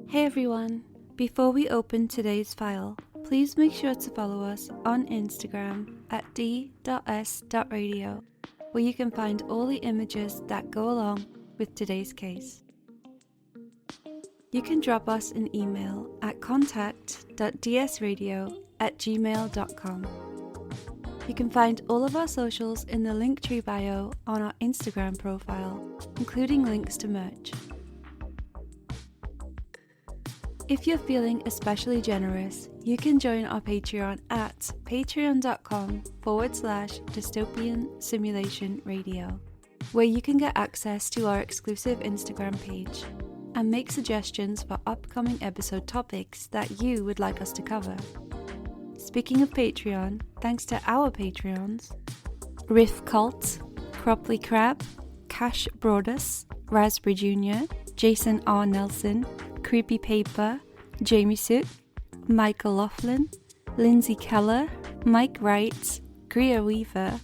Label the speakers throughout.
Speaker 1: Hey everyone! Before we open today's file, please make sure to follow us on Instagram at D.S Radio, where you can find all the images that go along with today's case. You can drop us an email at contact.dsradio@gmail.com. You can find all of our socials in the Linktree bio on our Instagram profile, including links to merch. If you're feeling especially generous, you can join our Patreon at patreon.com/dystopian simulation radio, where you can get access to our exclusive Instagram page and make suggestions for upcoming episode topics that you would like us to cover. Speaking of Patreon, thanks to our Patreons, Riff Cult, Cropley Crab, Cash Broadus, Raspberry Jr., Jason R. Nelson, Creepy Paper, Jamie Sook, Michael Laughlin, Lindsay Keller, Mike Wright, Greer Weaver,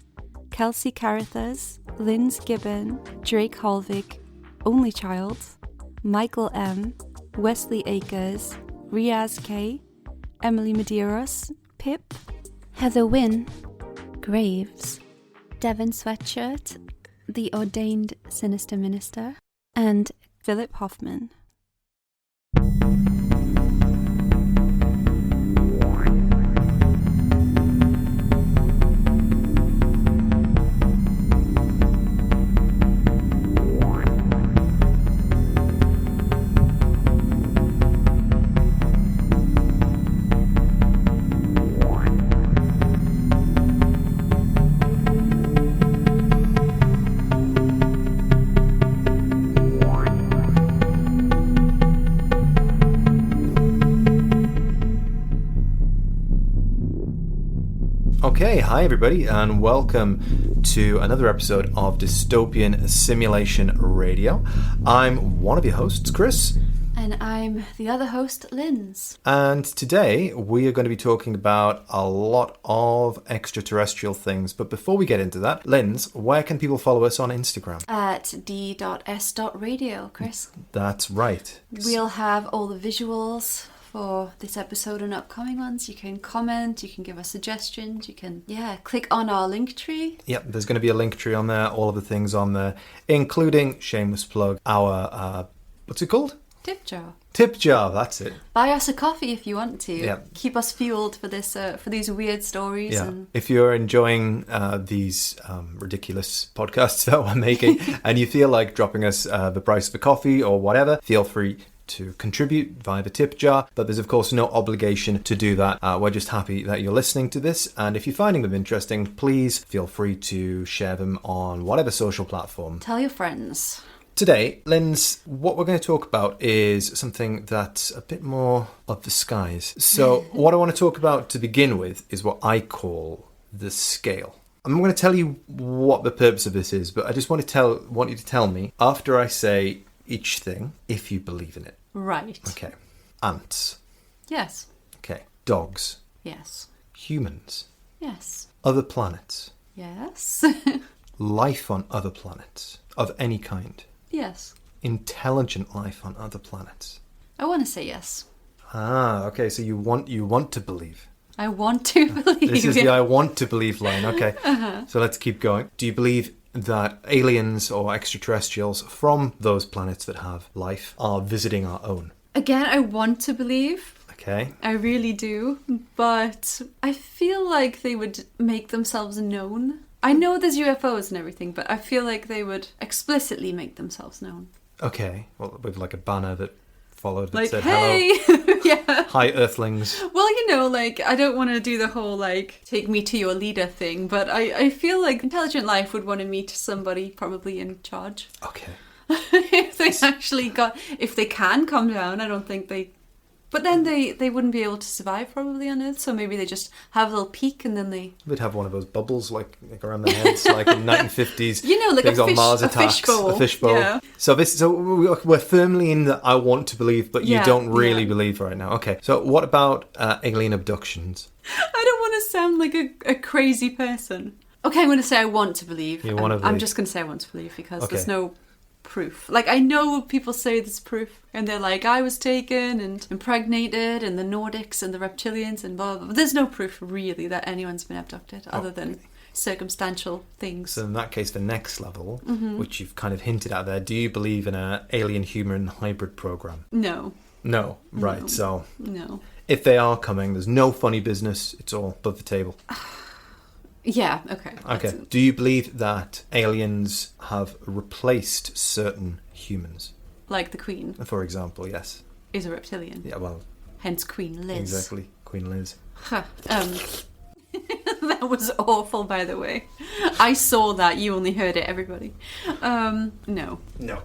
Speaker 1: Kelsey Carruthers, Linz Gibbon, Drake Holvig, Only Child, Michael M, Wesley Akers, Riaz K, Emily Medeiros, Pip, Heather Wynn, Graves, Devon Sweatshirt, The Ordained Sinister Minister, and Philip Hoffman.
Speaker 2: Okay, hi everybody, and welcome to another episode of Dystopian Simulation Radio. I'm one of your hosts, Chris.
Speaker 1: And I'm the other host, Linz.
Speaker 2: And today we are going to be talking about a lot of extraterrestrial things. But before we get into that, Linz, where can people follow us on Instagram?
Speaker 1: At D.S Radio, Chris.
Speaker 2: That's right.
Speaker 1: We'll have all the visuals for this episode and upcoming ones. You can comment, you can give us suggestions, you can, click on our Linktree.
Speaker 2: Yep, there's going to be a Linktree on there, all of the things on there, including, shameless plug, our, what's it called?
Speaker 1: Tip jar.
Speaker 2: Tip jar, that's it.
Speaker 1: Buy us a coffee if you want to.
Speaker 2: Yep.
Speaker 1: Keep us fueled for this, for these weird stories.
Speaker 2: Yeah.
Speaker 1: And
Speaker 2: If you're enjoying these ridiculous podcasts that we're making and you feel like dropping us the price of a coffee or whatever, feel free to contribute via the tip jar, but there's of course no obligation to do that. We're just happy that you're listening to this, and if you're finding them interesting, please feel free to share them on whatever social platform.
Speaker 1: tell your friends.
Speaker 2: Today, Linz, what we're going to talk about is something that's a bit more of the skies. So what I want to talk about to begin with is what I call the scale. I'm going to tell you what the purpose of this is, but I just want you to tell me after I say each thing if you believe in it.
Speaker 1: Right.
Speaker 2: Okay. Ants.
Speaker 1: Yes.
Speaker 2: Okay. Dogs.
Speaker 1: Yes.
Speaker 2: Humans.
Speaker 1: Yes.
Speaker 2: Other planets.
Speaker 1: Yes.
Speaker 2: Life on other planets of any kind.
Speaker 1: Yes.
Speaker 2: Intelligent life on other planets.
Speaker 1: I want to say yes.
Speaker 2: Ah, okay. So you want to believe.
Speaker 1: I want to believe.
Speaker 2: This is the I want to believe line. Okay. So let's keep going. Do you believe that aliens or extraterrestrials from those planets that have life are visiting our own?
Speaker 1: Again, I want to believe.
Speaker 2: Okay.
Speaker 1: I really do. But I feel like they would make themselves known. I know there's UFOs and everything, but I feel like they would explicitly make themselves known.
Speaker 2: Okay. Well, with like a banner that followed that
Speaker 1: Like,
Speaker 2: said,
Speaker 1: hey!
Speaker 2: hello.
Speaker 1: Yeah.
Speaker 2: Hi, Earthlings.
Speaker 1: Well, I don't want to do the whole, take me to your leader thing, but I feel like intelligent life would want to meet somebody probably in charge.
Speaker 2: Okay.
Speaker 1: If they can come down, I don't think they... But then they wouldn't be able to survive probably on Earth, so maybe they just have a little peek and then they...
Speaker 2: They'd have one of those bubbles like around their heads, like in 1950s.
Speaker 1: Like
Speaker 2: things
Speaker 1: a
Speaker 2: on Mars attacks.
Speaker 1: fishbowl.
Speaker 2: A fishbowl.
Speaker 1: Yeah.
Speaker 2: So we're firmly in the I want to believe, but you don't really believe right now. Okay. So what about alien abductions?
Speaker 1: I don't want to sound like a crazy person. Okay, I'm going to say I want to believe.
Speaker 2: You want to believe.
Speaker 1: I'm just going to say I want to believe because there's no proof. Like, I know people say there's proof, and they're like, I was taken and impregnated, and the Nordics and the reptilians and blah, blah, blah. But there's no proof, really, that anyone's been abducted, other than circumstantial things.
Speaker 2: So in that case, the next level, which you've kind of hinted at there, do you believe in a alien-human hybrid program?
Speaker 1: No.
Speaker 2: No, right,
Speaker 1: No.
Speaker 2: so...
Speaker 1: No.
Speaker 2: If they are coming, there's no funny business, it's all above the table.
Speaker 1: Yeah, okay.
Speaker 2: Okay. Do you believe that aliens have replaced certain humans?
Speaker 1: Like the Queen
Speaker 2: For example, yes.
Speaker 1: is a reptilian.
Speaker 2: Yeah, well,
Speaker 1: Hence Queen Liz.
Speaker 2: exactly. Queen Liz.
Speaker 1: Huh. That was awful, by the way. I saw that. You only heard it, everybody. No.
Speaker 2: No.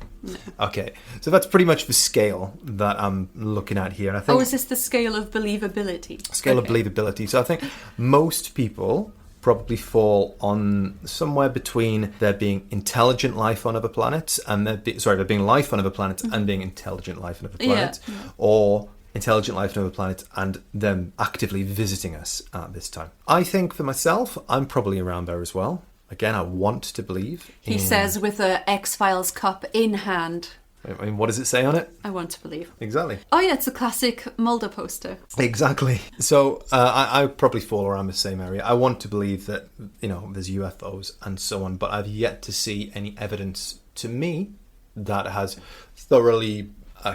Speaker 2: Okay, so that's pretty much the scale that I'm looking at here. And I think
Speaker 1: Is this the scale of believability?
Speaker 2: scale of believability. So I think most people probably fall on somewhere between there being intelligent life on other planets and there being life on other planets and being intelligent life on other planets, or intelligent life on other planets and them actively visiting us at this time. I think for myself, I'm probably around there as well. Again, I want to believe.
Speaker 1: He says with a X-Files cup in hand.
Speaker 2: I mean, what does it say on it?
Speaker 1: I want to believe.
Speaker 2: Exactly.
Speaker 1: Oh yeah, it's a classic Mulder poster.
Speaker 2: Exactly. So I probably fall around the same area. I want to believe that, there's UFOs and so on, but I've yet to see any evidence to me that has thoroughly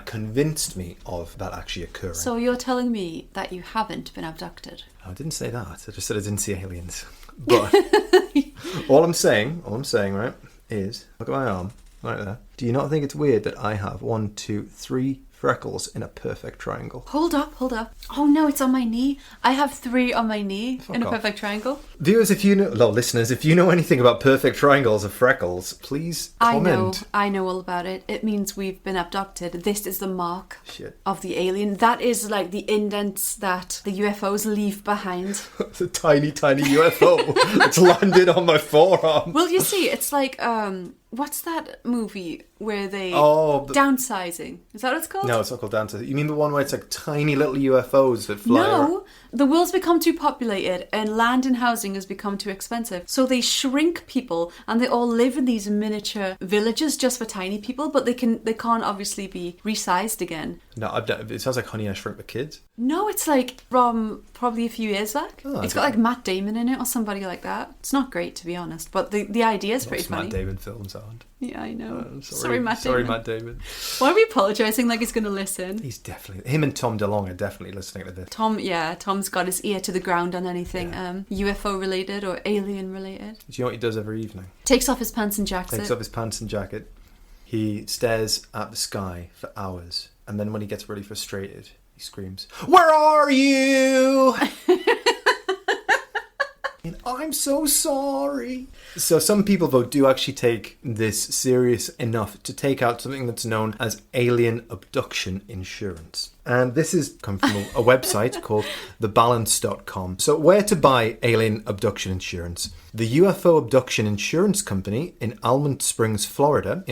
Speaker 2: convinced me of that actually occurring.
Speaker 1: So you're telling me that you haven't been abducted?
Speaker 2: I didn't say that. I just said I didn't see aliens. But all I'm saying, right, is look at my arm right there. Do you not think it's weird that I have 1, 2, 3 freckles in a perfect triangle?
Speaker 1: Hold up. Oh no, it's on my knee. I have 3 on my knee in a perfect triangle.
Speaker 2: Viewers, listeners, if you know anything about perfect triangles or freckles, please comment.
Speaker 1: I know all about it. It means we've been abducted. This is the mark
Speaker 2: Shit.
Speaker 1: of the alien. That is like the indents that the UFOs leave behind.
Speaker 2: It's a tiny, tiny UFO. It's landed on my forearm.
Speaker 1: Well, you see, it's like, what's that movie where they... Downsizing. Is that what it's called?
Speaker 2: No, it's not called downsizing. You mean the one where it's like tiny little UFOs that fly around?
Speaker 1: No, the world's become too populated and land and housing has become too expensive. So they shrink people and they all live in these miniature villages just for tiny people, but they can't obviously be resized again.
Speaker 2: No, it sounds like Honey, I Shrunk the Kids.
Speaker 1: No, it's like from probably a few years back.
Speaker 2: Oh,
Speaker 1: it's got like Matt Damon in it or somebody like that. It's not great, to be honest, but the idea is pretty funny.
Speaker 2: Matt Damon films aren't.
Speaker 1: Yeah, I know.
Speaker 2: Sorry,
Speaker 1: Matt Damon.
Speaker 2: Matt Damon.
Speaker 1: Why are we apologising like he's going to listen?
Speaker 2: He's definitely... Him and Tom DeLonge are definitely listening to this.
Speaker 1: Tom's got his ear to the ground on anything UFO related or alien related.
Speaker 2: Do you know what he does every evening?
Speaker 1: Takes off his pants and jacket.
Speaker 2: Takes off his pants and jacket. He stares at the sky for hours. And then when he gets really frustrated, he screams, "Where are you?" And I'm so sorry. So some people, though, do actually take this serious enough to take out something that's known as alien abduction insurance. And this is come from a website called thebalance.com. So where to buy alien abduction insurance? The UFO Abduction Insurance Company in Almond Springs, Florida,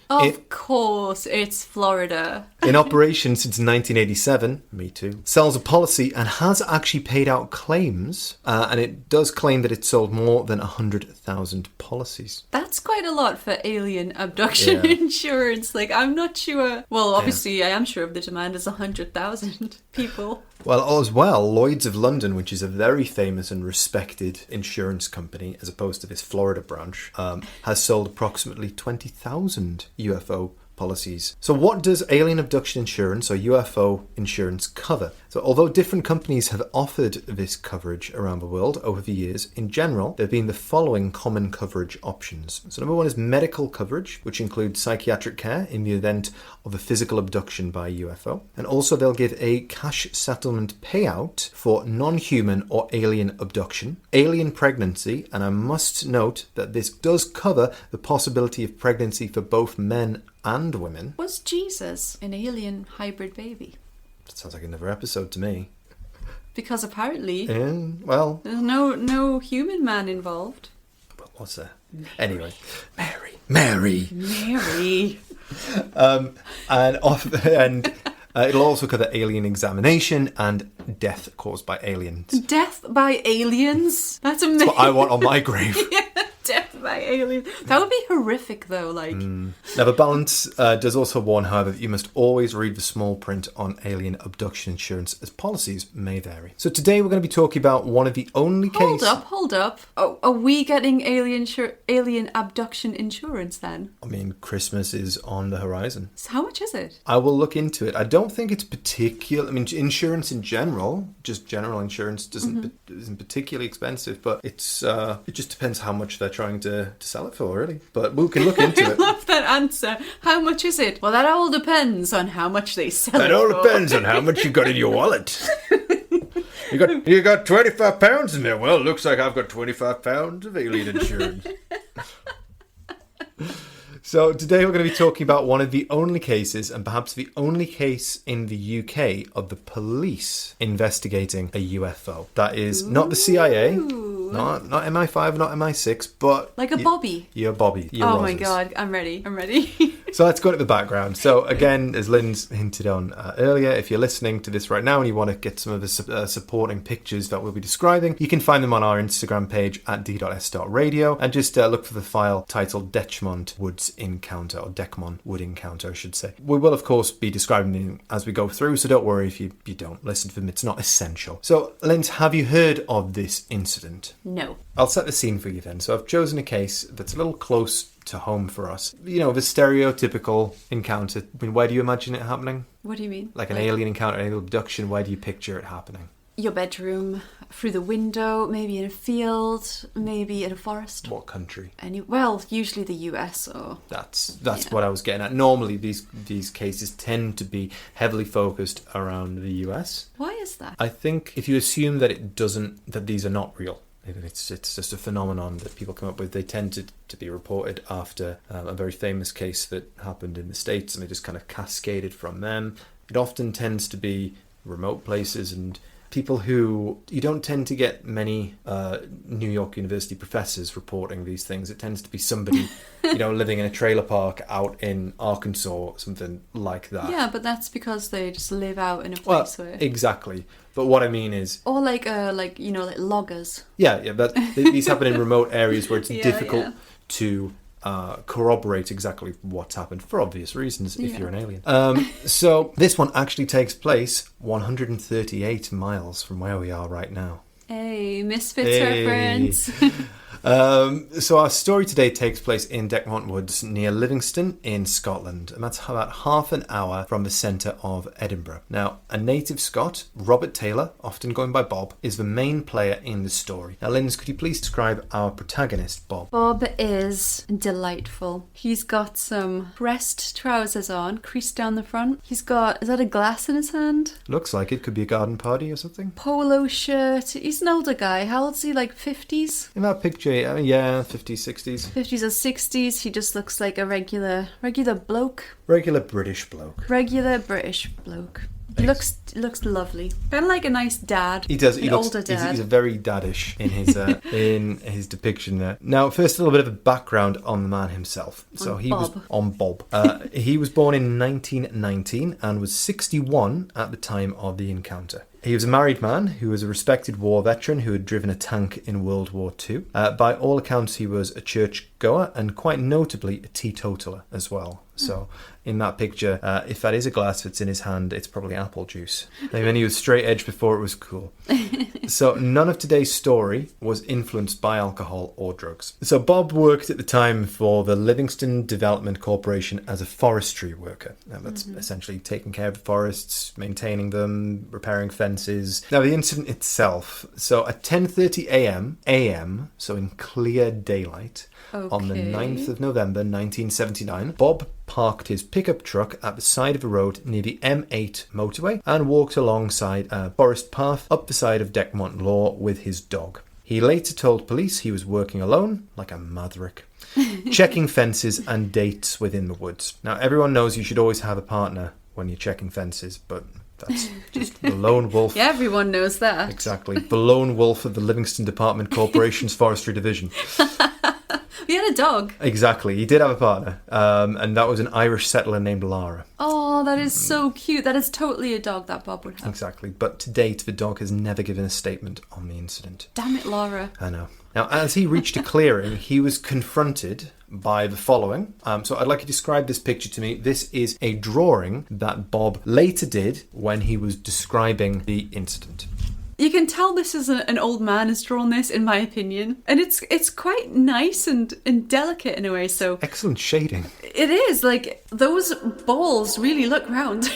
Speaker 1: Of course, it's Florida.
Speaker 2: in operation since 1987, me too, sells a policy and has actually paid out claims. And it does claim that it sold more than 100,000 policies.
Speaker 1: That's quite a lot for alien abduction insurance. Like, I'm not sure. Well, obviously, I am sure of the demand is 100,000 people.
Speaker 2: Well, as well, Lloyd's of London, which is a very famous and respected insurance company, as opposed to this Florida branch, has sold approximately 20,000 UFO policies. So what does alien abduction insurance or UFO insurance cover? So although different companies have offered this coverage around the world over the years, in general, there have been the following common coverage options. So number one is medical coverage, which includes psychiatric care in the event of a physical abduction by a UFO. And also they'll give a cash settlement payout for non-human or alien abduction, alien pregnancy, and I must note that this does cover the possibility of pregnancy for both men and women.
Speaker 1: Was Jesus an alien hybrid baby?
Speaker 2: That sounds like another episode to me.
Speaker 1: Because apparently
Speaker 2: well,
Speaker 1: there's no human man involved.
Speaker 2: But what's there? Anyway, Mary. And it'll also cover alien examination and death caused by aliens.
Speaker 1: Death by aliens? That's amazing.
Speaker 2: That's what I want on my grave.
Speaker 1: Yeah. Death by alien. That would be horrific, though. Like,
Speaker 2: Now, the balance does also warn, however, that you must always read the small print on alien abduction insurance, as policies may vary. So today we're going to be talking about one of the only cases...
Speaker 1: Hold up. Oh, are we getting alien abduction insurance then?
Speaker 2: I mean, Christmas is on the horizon.
Speaker 1: So how much is it?
Speaker 2: I will look into it. I don't think it's particular. I mean, insurance in general, just general insurance, isn't particularly expensive, but it just depends how much they're trying to sell it for, really. But we can look into
Speaker 1: I
Speaker 2: it.
Speaker 1: love that answer. How much is it? Well, that all depends on how much they sell it
Speaker 2: It all
Speaker 1: for.
Speaker 2: depends on how much you got in your wallet. You got 25 pounds in there. Well, looks like I've got 25 pounds of alien insurance. So today we're going to be talking about one of the only cases, and perhaps the only case in the UK, of the police investigating a UFO. That is not the CIA, not MI5, not MI6, but...
Speaker 1: Like a Bobby.
Speaker 2: You're Bobby. You're
Speaker 1: Oh my
Speaker 2: Roses.
Speaker 1: God, I'm ready.
Speaker 2: So let's go to the background. So again, as Lynn's hinted on earlier, if you're listening to this right now and you want to get some of the supporting pictures that we'll be describing, you can find them on our Instagram page at D.S Radio, and just look for the file titled Dechmont Woods Encounter, or Dechmont Wood Encounter, I should say. We will, of course, be describing them as we go through, so don't worry if you don't listen to them. It's not essential. So, Lynn, have you heard of this incident?
Speaker 1: No.
Speaker 2: I'll set the scene for you then. So I've chosen a case that's a little close to home for us. You know, the stereotypical encounter. I mean, where do you imagine it happening?
Speaker 1: What do you mean?
Speaker 2: Like an alien encounter, an alien abduction, where do you picture it happening?
Speaker 1: Your bedroom, through the window, maybe in a field, maybe in a forest.
Speaker 2: What country?
Speaker 1: Well, usually the US or...
Speaker 2: That's what I was getting at. Normally, these cases tend to be heavily focused around the US.
Speaker 1: Why is that?
Speaker 2: I think if you assume that that these are not real, it's just a phenomenon that people come up with, they tend to be reported after a very famous case that happened in the States, and they just kind of cascaded from them. It often tends to be remote places and people who... You don't tend to get many New York University professors reporting these things. It tends to be somebody, living in a trailer park out in Arkansas or something like that.
Speaker 1: Yeah, but that's because they just live out in a place where...
Speaker 2: Exactly. But what I mean is...
Speaker 1: Or like loggers.
Speaker 2: Yeah, but these happen in remote areas where it's difficult
Speaker 1: yeah.
Speaker 2: to corroborate exactly what's happened, for obvious reasons, if you're an alien. So this one actually takes place 138 miles from where we are right now.
Speaker 1: Hey, Misfits reference.
Speaker 2: So our story today takes place in Dechmont Woods near Livingston in Scotland, and that's about half an hour from the centre of Edinburgh. Now, a native Scot, Robert Taylor, often going by Bob, is the main player in the story. Now, Linz, could you please describe our protagonist, Bob?
Speaker 1: Bob is delightful. He's got some pressed trousers on, creased down the front. He's got, is that a glass in his hand?
Speaker 2: Looks like it could be a garden party or something.
Speaker 1: Polo shirt. He's an older guy. How old is he? Like 50s?
Speaker 2: In that picture, yeah, 50s, 60s.
Speaker 1: 50s or 60s. He just looks like a regular bloke.
Speaker 2: Regular British bloke.
Speaker 1: Regular British bloke. He looks lovely. Kind of like a nice dad.
Speaker 2: He does.
Speaker 1: An older dad.
Speaker 2: He's very daddish in his in his depiction there. Now, first, a little bit of a background on the man himself. On Bob. He was born in 1919 and was 61 at the time of the encounter. He was a married man who was a respected war veteran who had driven a tank in World War II. By all accounts, he was a church goer and quite notably a teetotaler as well. So in that picture, if that is a glass that's in his hand, it's probably apple juice. And then he was straight edge before it was cool. So none of today's story was influenced by alcohol or drugs. So Bob worked at the time for the Livingston Development Corporation as a forestry worker. Now that's essentially taking care of the forests, maintaining them, repairing fences. Now the incident itself, so at 10:30 a.m, so in clear daylight, on the 9th of November 1979, Bob parked his pickup truck at the side of a road near the M8 motorway and walked alongside a forest path up the side of Dechmont Law with his dog. He later told police he was working alone, like a maverick, checking fences and dates within the woods. Now, everyone knows you should always have a partner when you're checking fences, but that's just the lone wolf.
Speaker 1: Yeah, everyone knows that.
Speaker 2: Exactly. The lone wolf of the Livingston Department Corporation's Forestry Division.
Speaker 1: He had a dog.
Speaker 2: Exactly. He did have a partner. And that was an Irish settler named Lara.
Speaker 1: Oh, that is so cute. That is totally a dog that Bob would have.
Speaker 2: Exactly. But to date, the dog has never given a statement on the incident.
Speaker 1: Damn it, Laura.
Speaker 2: I know. Now, as he reached a clearing, he was confronted by the following. So I'd like you to describe this picture to me. This is a drawing that Bob later did when he was describing the incident.
Speaker 1: You can tell this is an old man has drawn this, in my opinion. And it's quite nice and delicate in a way, so...
Speaker 2: Excellent shading.
Speaker 1: It is, like, those balls really look round.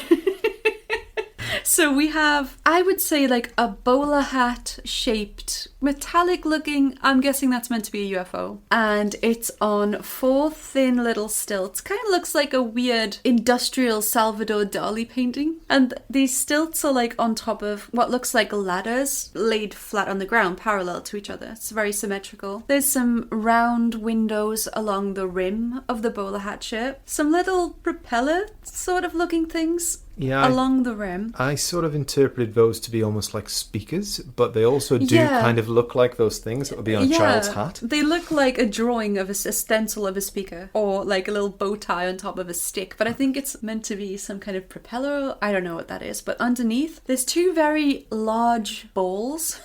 Speaker 1: So we have, I would say, like a bowler hat shaped, metallic looking, I'm guessing that's meant to be a UFO. And it's on 4 thin little stilts. Kind of looks like a weird industrial Salvador Dali painting. And these stilts are like on top of what looks like ladders laid flat on the ground, parallel to each other. It's very symmetrical. There's some round windows along the rim of the bowler hat shape. Some little propeller sort of looking things.
Speaker 2: Yeah,
Speaker 1: along the rim.
Speaker 2: I sort of interpreted those to be almost like speakers, but they also do kind of look like those things that would be on a child's hat.
Speaker 1: They look like a drawing of a stencil of a speaker, or like a little bow tie on top of a stick, but I think it's meant to be some kind of propeller. I don't know what that is, but underneath there's 2 very large balls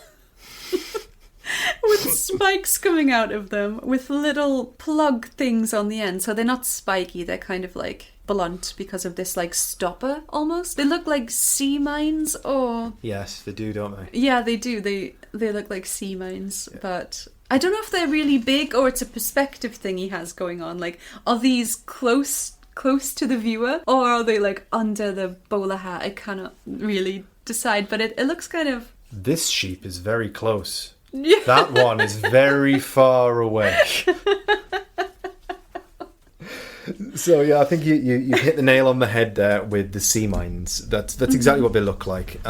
Speaker 1: with spikes coming out of them, with little plug things on the end. So they're not spiky, they're kind of like blunt because of this like stopper almost. They look like sea mines, or...
Speaker 2: Yes, they do, don't they?
Speaker 1: Yeah, they do. They look like sea mines, but I don't know if they're really big or it's a perspective thing he has going on. Like, are these close to the viewer, or are they like under the bowler hat? I cannot really decide, but it looks kind of...
Speaker 2: This sheep is very close. That one is very far away. So yeah, I think you hit the nail on the head there with the sea mines. That's exactly what they look like.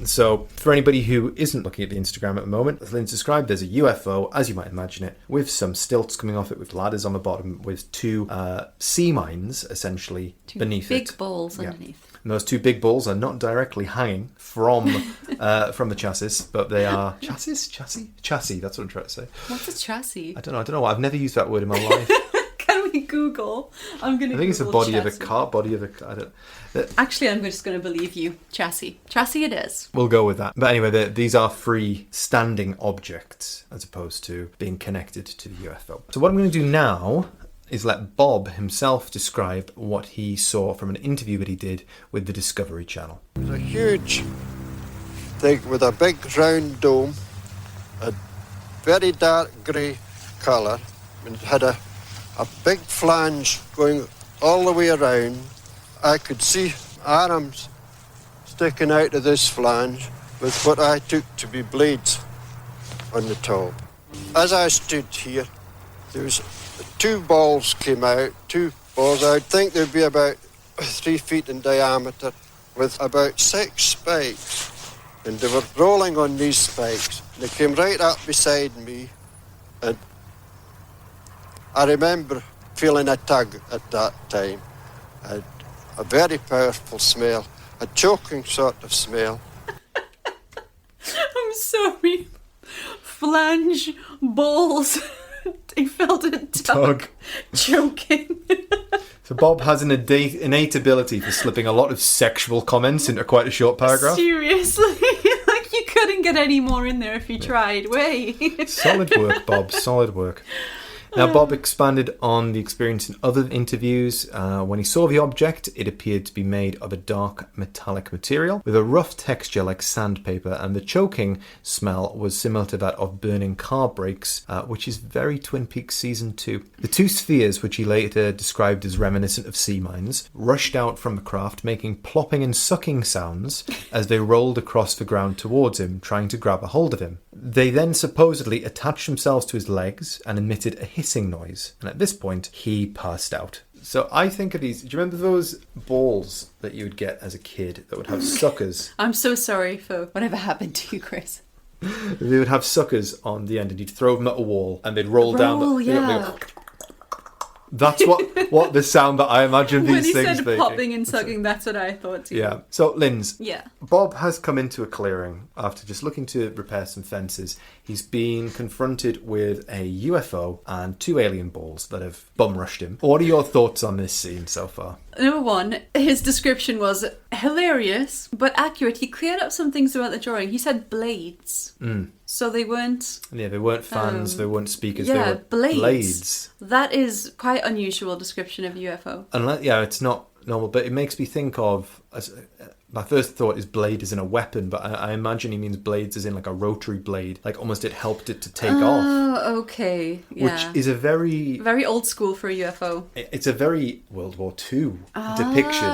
Speaker 2: So for anybody who isn't looking at the Instagram at the moment, as Linz described, there's a UFO, as you might imagine it, with some stilts coming off it, with ladders on the bottom, with 2 sea mines essentially beneath it.
Speaker 1: Big balls underneath.
Speaker 2: And those 2 big balls are not directly hanging from the chassis, but they are chassis. That's what I'm trying to say.
Speaker 1: What's a chassis?
Speaker 2: I don't know. I've never used that word in my life.
Speaker 1: Can we Google? I think
Speaker 2: it's a body of a car.
Speaker 1: Actually, I'm just going to believe you. Chassis it is.
Speaker 2: We'll go with that. But anyway, these are free standing objects as opposed to being connected to the UFO. So what I'm going to do now is let Bob himself describe what he saw from an interview that he did with the Discovery Channel.
Speaker 3: It was a huge thing with a big round dome, a very dark grey colour, and it had a big flange going all the way around. I could see arms sticking out of this flange with what I took to be blades on the top. As I stood here, there was 2 balls came out, 2 balls. I would think they'd be about 3 feet in diameter with about 6 spikes. And they were rolling on these spikes. They came right up beside me, and I remember feeling a tug at that time. A very powerful smell, a choking sort of smell.
Speaker 1: I'm sorry. Flange balls. He felt a tug. Choking.
Speaker 2: So Bob has an innate ability for slipping a lot of sexual comments into quite a short paragraph.
Speaker 1: Seriously? Like, you couldn't get any more in there if you tried. Wait.
Speaker 2: Solid work, Bob. Solid work. Now, Bob expanded on the experience in other interviews. When he saw the object, it appeared to be made of a dark metallic material with a rough texture like sandpaper, and the choking smell was similar to that of burning car brakes, which is very Twin Peaks Season 2. The 2 spheres, which he later described as reminiscent of sea mines, rushed out from the craft, making plopping and sucking sounds as they rolled across the ground towards him, trying to grab a hold of him. They then supposedly attached themselves to his legs and emitted a hissing noise, and at this point he passed out. So I think of these, do you remember those balls that you would get as a kid that would have suckers?
Speaker 1: I'm so sorry for whatever happened to you, Chris.
Speaker 2: They would have suckers on the end, and you'd throw them at a wall and they'd roll down
Speaker 1: yeah.
Speaker 2: That's what the sound that I imagine
Speaker 1: When
Speaker 2: these
Speaker 1: he
Speaker 2: things
Speaker 1: said
Speaker 2: making.
Speaker 1: popping and sucking, that's what I thought too.
Speaker 2: Yeah. So, Linz,
Speaker 1: Yeah.
Speaker 2: Bob has come into a clearing after just looking to repair some fences. He's been confronted with a UFO and 2 alien balls that have bum rushed him. What are your thoughts on this scene so far?
Speaker 1: Number one, his description was hilarious, but accurate. He cleared up some things about the drawing. He said blades. So they weren't...
Speaker 2: Yeah, they weren't fans, they weren't speakers, they
Speaker 1: Yeah,
Speaker 2: were blades.
Speaker 1: That is quite unusual description of UFO.
Speaker 2: And yeah, it's not normal, but it makes me think of... my first thought is blade as in a weapon, but I imagine he means blades as in like a rotary blade. Like almost it helped it to take off.
Speaker 1: Oh, okay. Yeah.
Speaker 2: Which is a very...
Speaker 1: Very old school for a UFO.
Speaker 2: It's a very World War II depiction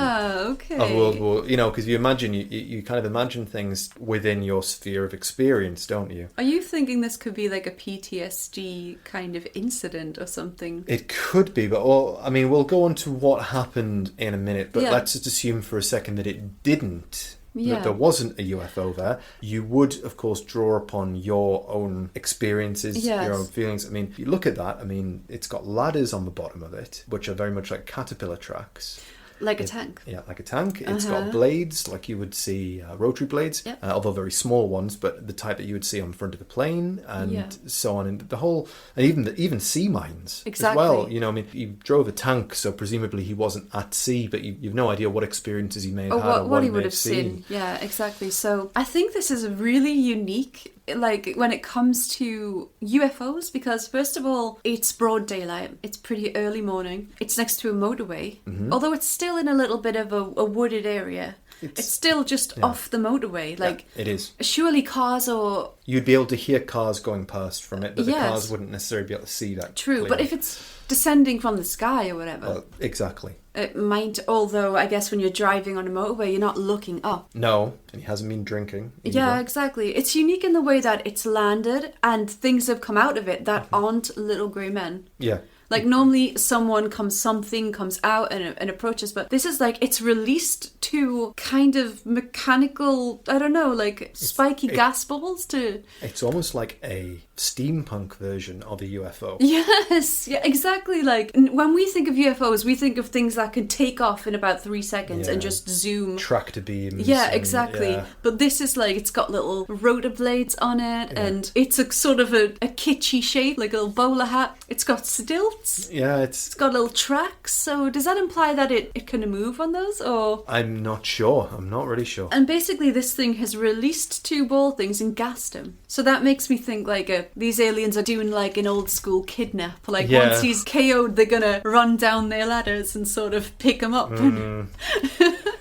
Speaker 1: Okay.
Speaker 2: of World War... You know, because you imagine... You kind of imagine things within your sphere of experience, don't you?
Speaker 1: Are you thinking this could be like a PTSD kind of incident or something?
Speaker 2: It could be, but we'll go on to what happened in a minute, but let's just assume for a second that it didn't.
Speaker 1: Yeah.
Speaker 2: That there wasn't a UFO there. You would, of course, draw upon your own experiences,
Speaker 1: Yes.
Speaker 2: your own feelings. I mean, if you look at that, I mean, it's got ladders on the bottom of it, which are very much like caterpillar tracks.
Speaker 1: Like a tank.
Speaker 2: Yeah, like a tank. It's got blades, like you would see rotary blades,
Speaker 1: Yep.
Speaker 2: although very small ones, but the type that you would see on the front of the plane, and
Speaker 1: Yeah.
Speaker 2: so on. And the whole, and even sea mines
Speaker 1: Exactly.
Speaker 2: as well. You know, I mean, you drove a tank, so presumably he wasn't at sea, but you've no idea what experiences he may have had or
Speaker 1: What he
Speaker 2: may
Speaker 1: would have seen. Yeah, exactly. So I think this is really unique, like when it comes to UFOs, because first of all, it's broad daylight. It's pretty early morning. It's next to a motorway, although it's still in a little bit of a wooded area. It's still just off the motorway. Like
Speaker 2: it is.
Speaker 1: Surely cars or...
Speaker 2: You'd be able to hear cars going past from it, but the
Speaker 1: Yes.
Speaker 2: cars wouldn't necessarily be able to see that.
Speaker 1: True,
Speaker 2: clearly.
Speaker 1: but if it's descending from the sky or whatever...
Speaker 2: Well, exactly.
Speaker 1: It might, although I guess when you're driving on a motorway, you're not looking up.
Speaker 2: No, and he hasn't been drinking either.
Speaker 1: Yeah, exactly. It's unique in the way that it's landed and things have come out of it that aren't little grey men.
Speaker 2: Yeah.
Speaker 1: Like normally something comes out and approaches, but this is like it's released to kind of mechanical, I don't know, like spiky gas balls to...
Speaker 2: It's almost like a steampunk version of a UFO.
Speaker 1: Yes, yeah, exactly. Like when we think of UFOs, we think of things that can take off in about 3 seconds and just zoom.
Speaker 2: Tractor beams.
Speaker 1: Yeah,
Speaker 2: and,
Speaker 1: exactly.
Speaker 2: yeah.
Speaker 1: But this is like, it's got little rotor blades on it, and it's a sort of a kitschy shape, like a little bowler hat. It's got stilts.
Speaker 2: Yeah,
Speaker 1: It's got little tracks. So does that imply that it can move on those, or?
Speaker 2: I'm not sure. I'm not really sure.
Speaker 1: And basically, this thing has released 2 ball things and gassed him. So that makes me think like these aliens are doing like an old school kidnap. Like once he's KO'd, they're gonna run down their ladders and sort of pick him up.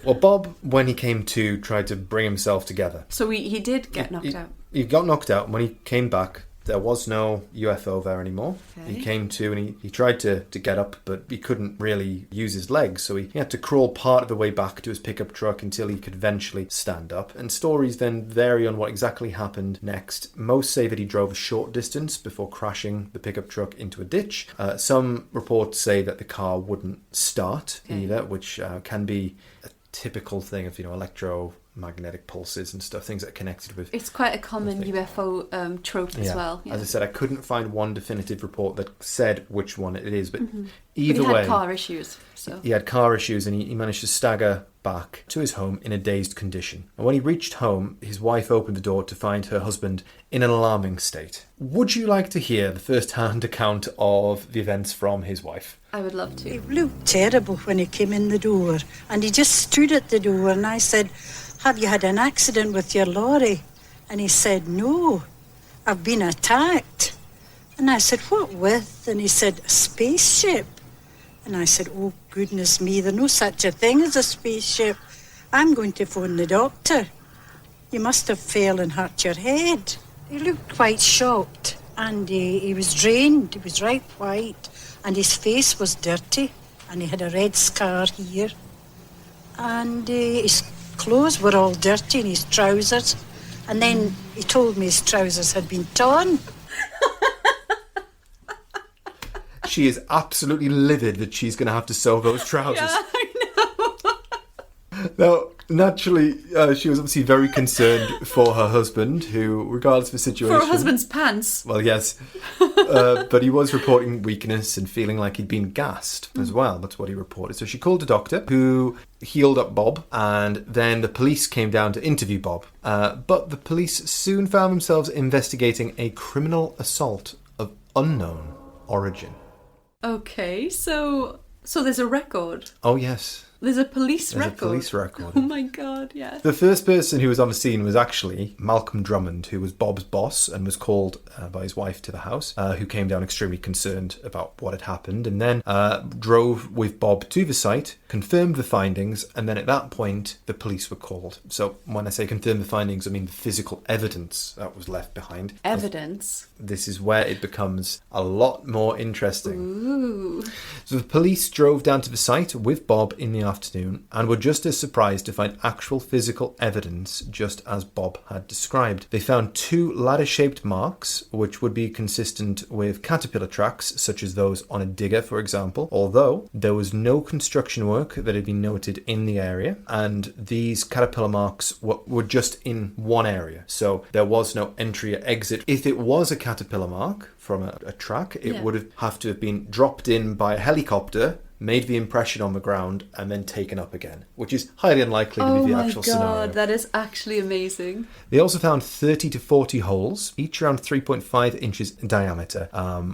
Speaker 2: Well, Bob, when he came to, tried to bring himself together.
Speaker 1: So he did get knocked out.
Speaker 2: He got knocked out. When he came back, there was no UFO there anymore.
Speaker 1: Okay.
Speaker 2: He came to and he tried to get up, but he couldn't really use his legs, so he had to crawl part of the way back to his pickup truck until he could eventually stand up. And stories then vary on what exactly happened next. Most say that he drove a short distance before crashing the pickup truck into a ditch. Some reports say that the car wouldn't start either, which can be a typical thing of, electromagnetic pulses and stuff, things that are connected with...
Speaker 1: It's quite a common UFO trope as well. Yeah.
Speaker 2: As I said, I couldn't find one definitive report that said which one it is, but
Speaker 1: But
Speaker 2: either
Speaker 1: he
Speaker 2: way...
Speaker 1: had car issues, so...
Speaker 2: He had car issues and he managed to stagger back to his home in a dazed condition. And when he reached home, his wife opened the door to find her husband in an alarming state. Would you like to hear the first-hand account of the events from his wife?
Speaker 1: I would love to.
Speaker 4: It looked terrible when he came in the door, and he just stood at the door, and I said, "Have you had an accident with your lorry?" And he said, "No, I've been attacked." And I said, "What with?" And he said, "A spaceship." And I said, "Oh, goodness me, there's no such a thing as a spaceship. I'm going to phone the doctor. You must have fell and hurt your head." He looked quite shocked, and he was drained. He was right white, and his face was dirty, and he had a red scar here. And his clothes were all dirty, and his trousers. And then he told me his trousers had been torn.
Speaker 2: She is absolutely livid that she's going to have to sew those trousers.
Speaker 1: Yeah, I know.
Speaker 2: Now, naturally, she was obviously very concerned for her husband, who, regardless of the situation...
Speaker 1: For her husband's pants.
Speaker 2: Well, yes. But he was reporting weakness and feeling like he'd been gassed as well. That's what he reported. So she called a doctor who healed up Bob, and then the police came down to interview Bob. But the police soon found themselves investigating a criminal assault of unknown origin.
Speaker 1: Okay, so there's a record.
Speaker 2: Oh, yes.
Speaker 1: There's a police record.
Speaker 2: There's a police record.
Speaker 1: Oh my God, yes.
Speaker 2: The first person who was on the scene was actually Malcolm Drummond, who was Bob's boss and was called by his wife to the house, who came down extremely concerned about what had happened, and then drove with Bob to the site, confirmed the findings, and then at that point the police were called. So when I say confirm the findings, I mean the physical evidence that was left behind.
Speaker 1: Evidence?
Speaker 2: This is where it becomes a lot more interesting.
Speaker 1: Ooh.
Speaker 2: So the police drove down to the site with Bob in the afternoon and were just as surprised to find actual physical evidence, just as Bob had described. They found 2 ladder-shaped marks, which would be consistent with caterpillar tracks, such as those on a digger, for example, although there was no construction work that had been noted in the area, and these caterpillar marks were just in one area, so there was no entry or exit. If it was a caterpillar mark from a track, it would have to have been dropped in by a helicopter, made the impression on the ground, and then taken up again, which is highly unlikely to be the actual scenario.
Speaker 1: Oh my God, that is actually amazing.
Speaker 2: They also found 30 to 40 holes, each around 3.5 inches in diameter,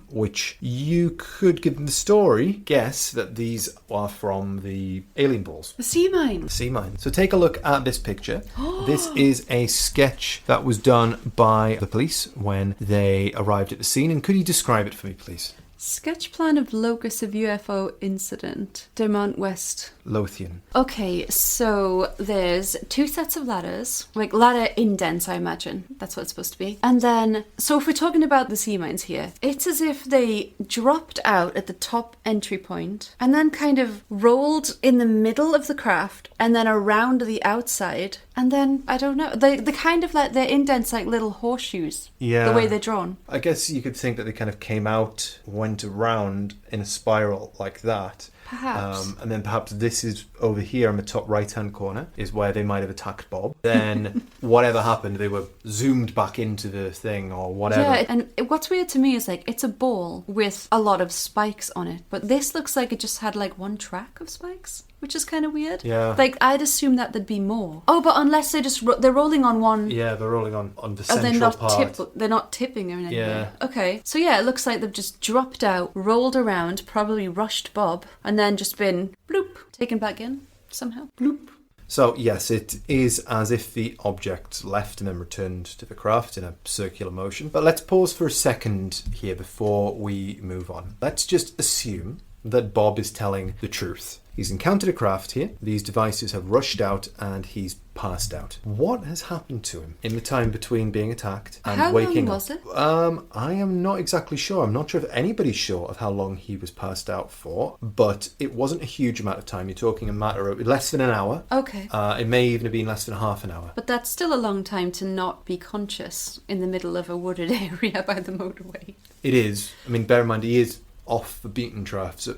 Speaker 2: which you could, given the story, guess that these are from the alien balls.
Speaker 1: The sea mine.
Speaker 2: Sea mine. So take a look at this picture. This is a sketch that was done by the police when they arrived at the scene. And could you describe it for me, please?
Speaker 1: Sketch plan of locus of UFO incident, Dermont West.
Speaker 2: Lothian.
Speaker 1: Okay, so there's 2 sets of ladders, like ladder indents, I imagine. That's what it's supposed to be. And then, so if we're talking about the sea mines here, it's as if they dropped out at the top entry point and then kind of rolled in the middle of the craft and then around the outside. And then, I don't know, they kind of like, their indents like little horseshoes.
Speaker 2: Yeah.
Speaker 1: The way they're drawn.
Speaker 2: I guess you could think that they kind of came out, went around in a spiral like that.
Speaker 1: Perhaps.
Speaker 2: And then perhaps this is over here in the top right-hand corner is where they might have attacked Bob. Then whatever happened, they were zoomed back into the thing or whatever.
Speaker 1: Yeah, and what's weird to me is like it's a ball with a lot of spikes on it, but this looks like it just had like 1 track of spikes, which is kind of weird.
Speaker 2: Yeah.
Speaker 1: Like I'd assume that there'd be more. Oh, but unless they're rolling on one.
Speaker 2: Yeah, they're rolling on the
Speaker 1: Oh,
Speaker 2: central part.
Speaker 1: they're not tipping or anything.
Speaker 2: Yeah.
Speaker 1: Okay. So yeah, it looks like they've just dropped out, rolled around, probably rushed Bob, and then just been bloop, taken back in somehow. Bloop.
Speaker 2: So yes, it is as if the object left and then returned to the craft in a circular motion. But let's pause for a second here before we move on. Let's just assume that Bob is telling the truth. He's encountered a craft here, these devices have rushed out, and he's passed out. What has happened to him in the time between being attacked and waking up?
Speaker 1: How long was it?
Speaker 2: I am not exactly sure. I'm not sure if anybody's sure of how long he was passed out for, but it wasn't a huge amount of time. You're talking a matter of less than an hour.
Speaker 1: Okay.
Speaker 2: It may even have been less than half an hour.
Speaker 1: But that's still a long time to not be conscious in the middle of a wooded area by the motorway.
Speaker 2: It is. I mean, bear in mind, he is off the beaten track, so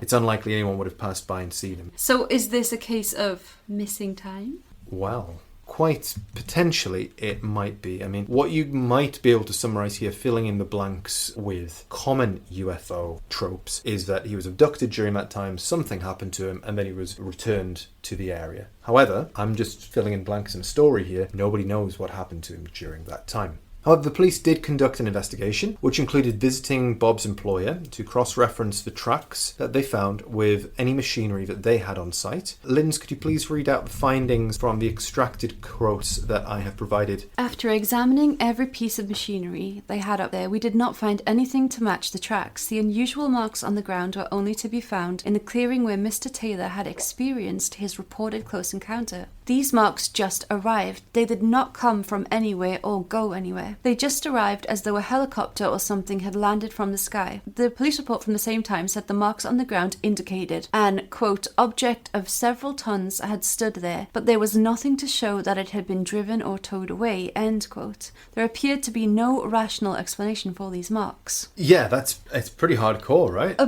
Speaker 2: it's unlikely anyone would have passed by and seen him.
Speaker 1: So is this a case of missing time?
Speaker 2: Well, quite potentially it might be. I mean, what you might be able to summarise here, filling in the blanks with common UFO tropes, is that he was abducted during that time, something happened to him, and then he was returned to the area. However, I'm just filling in blanks in a story here. Nobody knows what happened to him during that time. However, the police did conduct an investigation, which included visiting Bob's employer to cross-reference the tracks that they found with any machinery that they had on site. Linz, could you please read out the findings from the extracted quotes that I have provided?
Speaker 1: After examining every piece of machinery they had up there, we did not find anything to match the tracks. The unusual marks on the ground were only to be found in the clearing where Mr. Taylor had experienced his reported close encounter. These marks just arrived. They did not come from anywhere or go anywhere. They just arrived as though a helicopter or something had landed from the sky. The police report from the same time said the marks on the ground indicated an, quote, object of several tons had stood there, but there was nothing to show that it had been driven or towed away, end quote. There appeared to be no rational explanation for these marks.
Speaker 2: Yeah, it's pretty hardcore, right?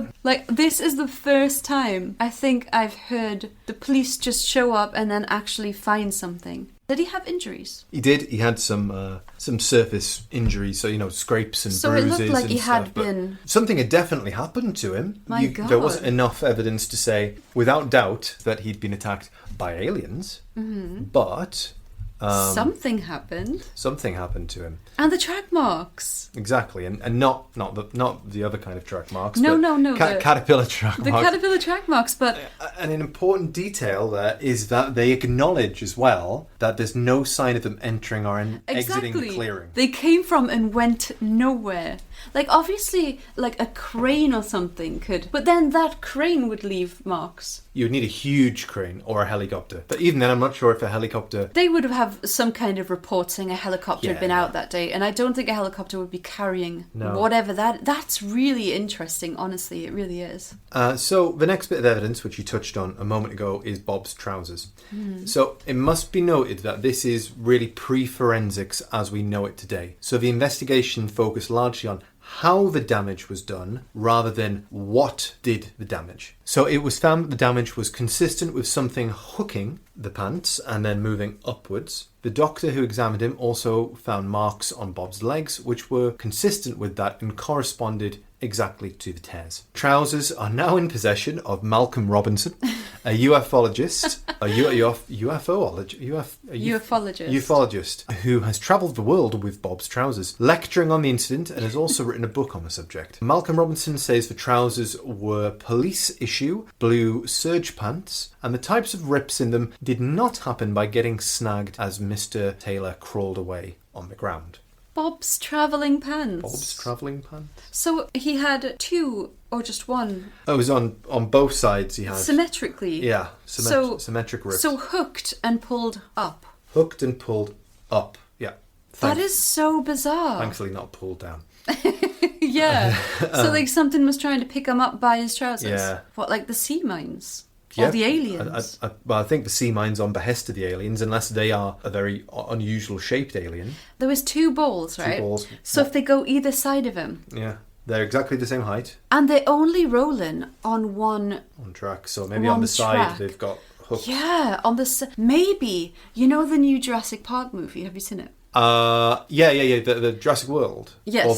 Speaker 1: This is the first time I think I've heard the police just show up and then actually find something. Did he have injuries?
Speaker 2: He did. He had some surface injuries, so scrapes and
Speaker 1: So
Speaker 2: bruises.
Speaker 1: it looked like
Speaker 2: and
Speaker 1: he
Speaker 2: stuff,
Speaker 1: had
Speaker 2: but
Speaker 1: been...
Speaker 2: something had definitely happened to him.
Speaker 1: My God.
Speaker 2: There wasn't enough evidence to say, without doubt, that he'd been attacked by aliens. Mm-hmm. But
Speaker 1: something happened.
Speaker 2: Something happened to him.
Speaker 1: And the track marks.
Speaker 2: Exactly, and not the other kind of track marks.
Speaker 1: No.
Speaker 2: Caterpillar track marks.
Speaker 1: The caterpillar track marks, but...
Speaker 2: And an important detail there is that they acknowledge as well that there's no sign of them entering or exiting the clearing.
Speaker 1: They came from and went nowhere. Like, obviously, like a crane or something could... But then that crane would leave marks.
Speaker 2: You would need a huge crane or a helicopter. But even then, I'm not sure if a helicopter...
Speaker 1: They would have some kind of report saying a helicopter had been out that day. And I don't think a helicopter would be carrying whatever that's really interesting, honestly. It really is.
Speaker 2: So the next bit of evidence, which you touched on a moment ago, is Bob's trousers. So it must be noted that this is really pre-forensics as we know it today. So the investigation focused largely on how the damage was done rather than what did the damage. So it was found that the damage was consistent with something hooking the pants and then moving upwards. The doctor who examined him also found marks on Bob's legs which were consistent with that and corresponded exactly to the tears. Trousers are now in possession of Malcolm Robinson, a ufologist, ufologist who has travelled the world with Bob's trousers, lecturing on the incident and has also written a book on the subject. Malcolm Robinson says the trousers were police issue, blue serge pants, and the types of rips in them did not happen by getting snagged as Mr. Taylor crawled away on the ground.
Speaker 1: Bob's travelling pants.
Speaker 2: Bob's travelling pants.
Speaker 1: So he had two or just one?
Speaker 2: Oh, it was on both sides he had.
Speaker 1: Symmetrically?
Speaker 2: Yeah, symmetric rips.
Speaker 1: So hooked and pulled up.
Speaker 2: Hooked and pulled up, yeah.
Speaker 1: That is so bizarre.
Speaker 2: Thankfully not pulled down.
Speaker 1: Yeah. So like something was trying to pick him up by his trousers?
Speaker 2: Yeah.
Speaker 1: What, like the sea mines? Or the aliens?
Speaker 2: I think the sea mine's on behest of the aliens, unless they are a very unusual shaped alien.
Speaker 1: There was two balls, right?
Speaker 2: Two balls.
Speaker 1: So if they go either side of him.
Speaker 2: Yeah. They're exactly the same height.
Speaker 1: And they're only rolling on one...
Speaker 2: On track. So maybe on the side they've got hooks.
Speaker 1: Yeah, on the... Maybe. You know the new Jurassic Park movie? Have you seen it?
Speaker 2: Yeah. The Jurassic World.
Speaker 1: Yes.
Speaker 2: Or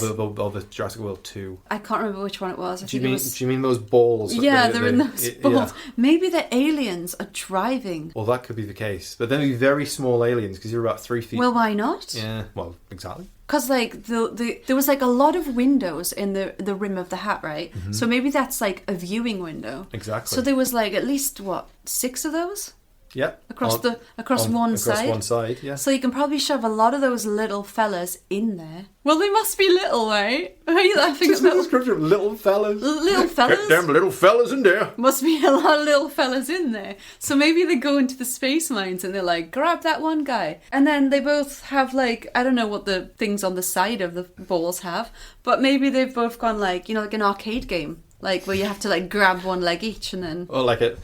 Speaker 2: the Jurassic World 2.
Speaker 1: I can't remember which one it was.
Speaker 2: Do you mean those balls?
Speaker 1: Yeah, they're in those balls. Yeah. Maybe the aliens are driving.
Speaker 2: Well, that could be the case. But then it'd be very small aliens, because you're about 3 feet.
Speaker 1: Well, why not?
Speaker 2: Yeah, well, exactly.
Speaker 1: Because, like, there was, like, a lot of windows in the rim of the hat, right? Mm-hmm. So maybe that's, like, a viewing window.
Speaker 2: Exactly.
Speaker 1: So there was, like, at least, 6 of those?
Speaker 2: Yeah.
Speaker 1: Across one side.
Speaker 2: Across one side, yeah.
Speaker 1: So you can probably shove a lot of those little fellas in there. Well, they must be little, right? Are you laughing at
Speaker 2: little fellas?
Speaker 1: Little fellas?
Speaker 2: Get them little fellas in there.
Speaker 1: Must be a lot of little fellas in there. So maybe they go into the space mines and they're like, grab that one guy. And then they both have, like, I don't know what the things on the side of the balls have, but maybe they've both gone, like, like an arcade game. Like, where you have to, like, grab one leg each and then...
Speaker 2: Oh, do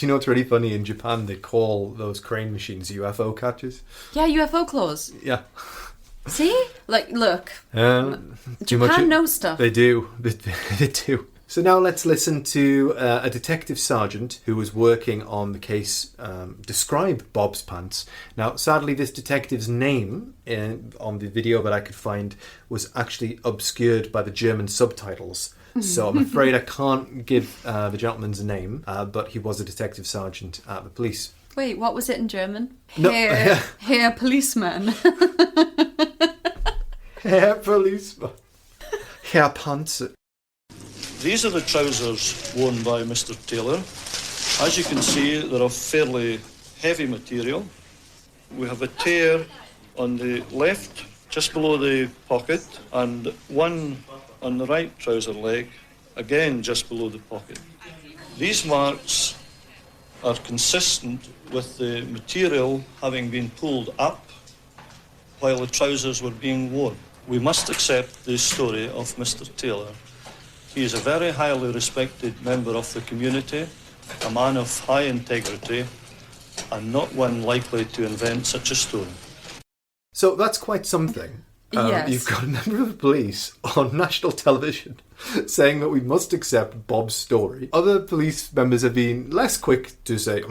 Speaker 2: you know what's really funny? In Japan, they call those crane machines UFO catchers.
Speaker 1: Yeah, UFO claws.
Speaker 2: Yeah.
Speaker 1: See? Like, look. Japan knows stuff.
Speaker 2: They do. They do. So now let's listen to a detective sergeant who was working on the case describe Bob's pants. Now, sadly, this detective's name on the video that I could find was actually obscured by the German subtitles. So I'm afraid I can't give the gentleman's name, but he was a detective sergeant at the police.
Speaker 1: Wait, what was it in German?
Speaker 2: No.
Speaker 1: Herr Policeman.
Speaker 2: Herr Policeman. Herr Panzer.
Speaker 5: These are the trousers worn by Mr. Taylor. As you can see, they're of fairly heavy material. We have a tear on the left, just below the pocket, and one on the right trouser leg, again just below the pocket. These marks are consistent with the material having been pulled up while the trousers were being worn. We must accept the story of Mr. Taylor. He is a very highly respected member of the community, a man of high integrity, and not one likely to invent such a story.
Speaker 2: So that's quite something.
Speaker 1: Yes.
Speaker 2: You've got a member of the police on national television saying that we must accept Bob's story. Other police members have been less quick to say,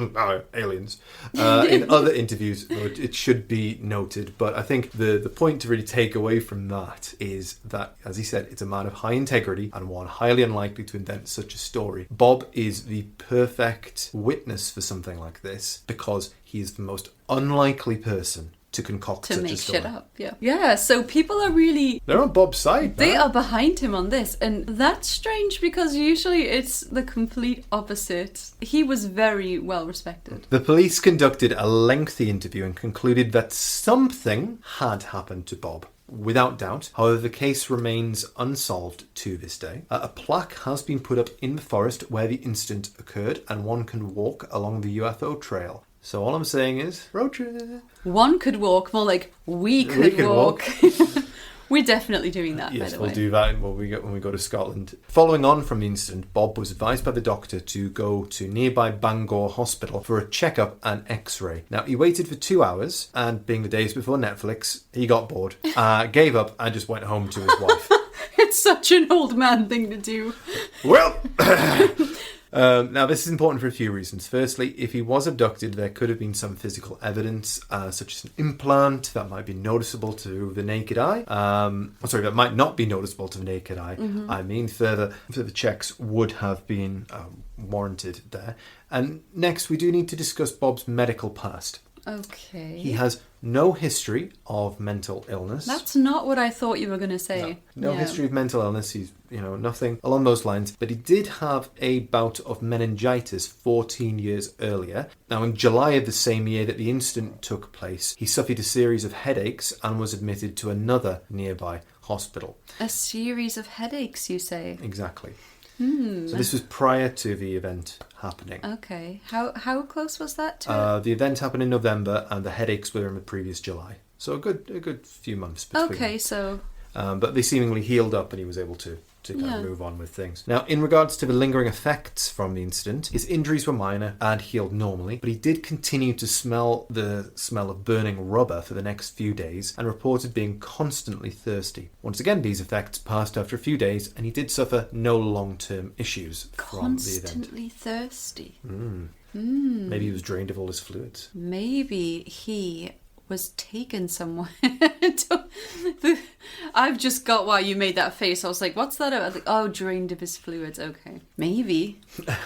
Speaker 2: aliens, in other interviews. It should be noted. But I think the point to really take away from that is that, as he said, it's a man of high integrity and one highly unlikely to invent such a story. Bob is the perfect witness for something like this because he is the most unlikely person to concoct such a story.
Speaker 1: To make shit up, yeah. Yeah, so people are really...
Speaker 2: They're on Bob's side.
Speaker 1: They are behind him on this. And that's strange because usually it's the complete opposite. He was very well respected.
Speaker 2: The police conducted a lengthy interview and concluded that something had happened to Bob. Without doubt. However, the case remains unsolved to this day. A plaque has been put up in the forest where the incident occurred, and one can walk along the UFO trail. So all I'm saying is, road trip.
Speaker 1: One could walk, more like we could walk. We're definitely doing that,
Speaker 2: yes,
Speaker 1: by the
Speaker 2: we'll
Speaker 1: way.
Speaker 2: do that when we go to Scotland. Following on from the incident, Bob was advised by the doctor to go to nearby Bangor Hospital for a checkup and x-ray. Now, he waited for 2 hours, and being the days before Netflix, he got bored, gave up, and just went home to his wife.
Speaker 1: It's such an old man thing to do.
Speaker 2: Well... now, this is important for a few reasons. Firstly, if he was abducted, there could have been some physical evidence, such as an implant, that might be noticeable to the naked eye. That might not be noticeable to the naked eye. Mm-hmm. I mean, further checks would have been warranted there. And next, we do need to discuss Bob's medical past.
Speaker 1: Okay.
Speaker 2: He has no history of mental illness.
Speaker 1: That's not what I thought you were going to say.
Speaker 2: No history of mental illness. He's, nothing along those lines. But he did have a bout of meningitis 14 years earlier. Now, in July of the same year that the incident took place, he suffered a series of headaches and was admitted to another nearby hospital.
Speaker 1: A series of headaches, you say?
Speaker 2: Exactly. So this was prior to the event happening.
Speaker 1: Okay. How close was that to
Speaker 2: the event happened in November, and the headaches were in the previous July. So a good few months between.
Speaker 1: Okay, so...
Speaker 2: but they seemingly healed up, and he was able to kind of move on with things. Now, in regards to the lingering effects from the incident, his injuries were minor and healed normally, but he did continue to smell the smell of burning rubber for the next few days and reported being constantly thirsty. Once again, these effects passed after a few days, and he did suffer no long-term issues from the event.
Speaker 1: Constantly thirsty.
Speaker 2: Maybe he was drained of all his fluids.
Speaker 1: Maybe he was taken somewhere. I've just got why you made that face. I was like, what's that about? Like, drained of his fluids. Okay. Maybe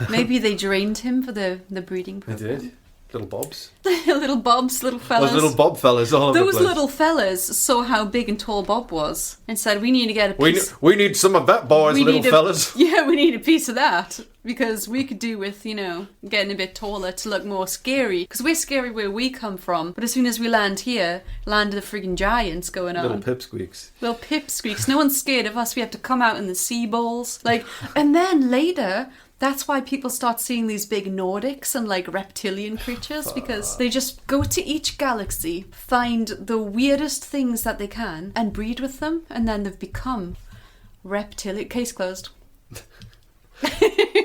Speaker 1: they drained him for the breeding program.
Speaker 2: They did. Little Bobs.
Speaker 1: Little Bobs, little fellas.
Speaker 2: Those little Bob fellas all over the place.
Speaker 1: Those little fellas saw how big and tall Bob was and said, we need to get a piece.
Speaker 2: We need some of that, boys, little fellas.
Speaker 1: Yeah, we need a piece of that. Because we could do with, getting a bit taller to look more scary. Because we're scary where we come from. But as soon as we land here, land of the friggin' giants going on.
Speaker 2: Little pipsqueaks.
Speaker 1: Little pipsqueaks. No one's scared of us. We have to come out in the sea balls. And then later... That's why people start seeing these big Nordics and reptilian creatures, because they just go to each galaxy, find the weirdest things that they can and breed with them, and then they've become reptilian. Case closed.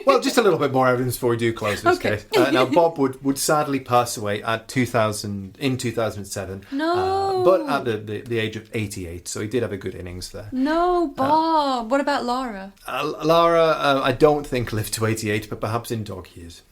Speaker 2: Well, just a little bit more evidence before we do close this case. Now, Bob would sadly pass away in 2007.
Speaker 1: No.
Speaker 2: But at the age of 88, so he did have a good innings there.
Speaker 1: No, Bob. What about Laura?
Speaker 2: Laura, I don't think lived to 88, but perhaps in dog years.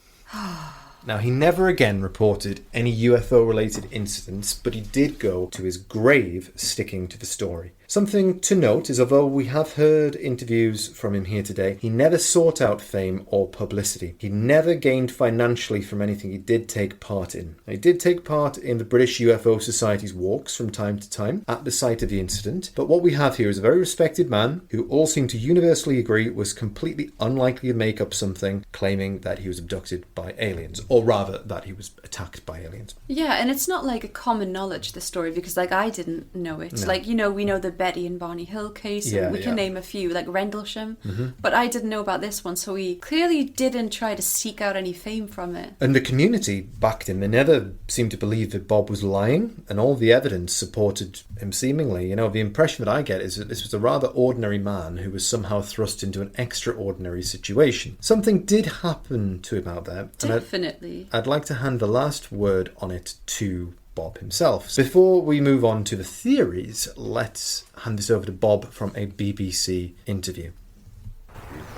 Speaker 2: Now, he never again reported any UFO-related incidents, but he did go to his grave sticking to the story. Something to note is, although we have heard interviews from him here today, he never sought out fame or publicity. He never gained financially from anything he did take part in. He did take part in the British UFO Society's walks from time to time at the site of the incident, but what we have here is a very respected man who all seem to universally agree was completely unlikely to make up something claiming that he was abducted by aliens, or rather that he was attacked by aliens.
Speaker 1: Yeah, and it's not a common knowledge, the story, because I didn't know it. No. We know the Betty and Barney Hill case, and we can name a few, like Rendlesham, but I didn't know about this one, so he clearly didn't try to seek out any fame from it.
Speaker 2: And the community backed him. They never seemed to believe that Bob was lying, and all the evidence supported him seemingly. The impression that I get is that this was a rather ordinary man who was somehow thrust into an extraordinary situation. Something did happen to him out there.
Speaker 1: Definitely.
Speaker 2: I'd like to hand the last word on it to Bob himself. So before we move on to the theories, let's hand this over to Bob from a BBC interview.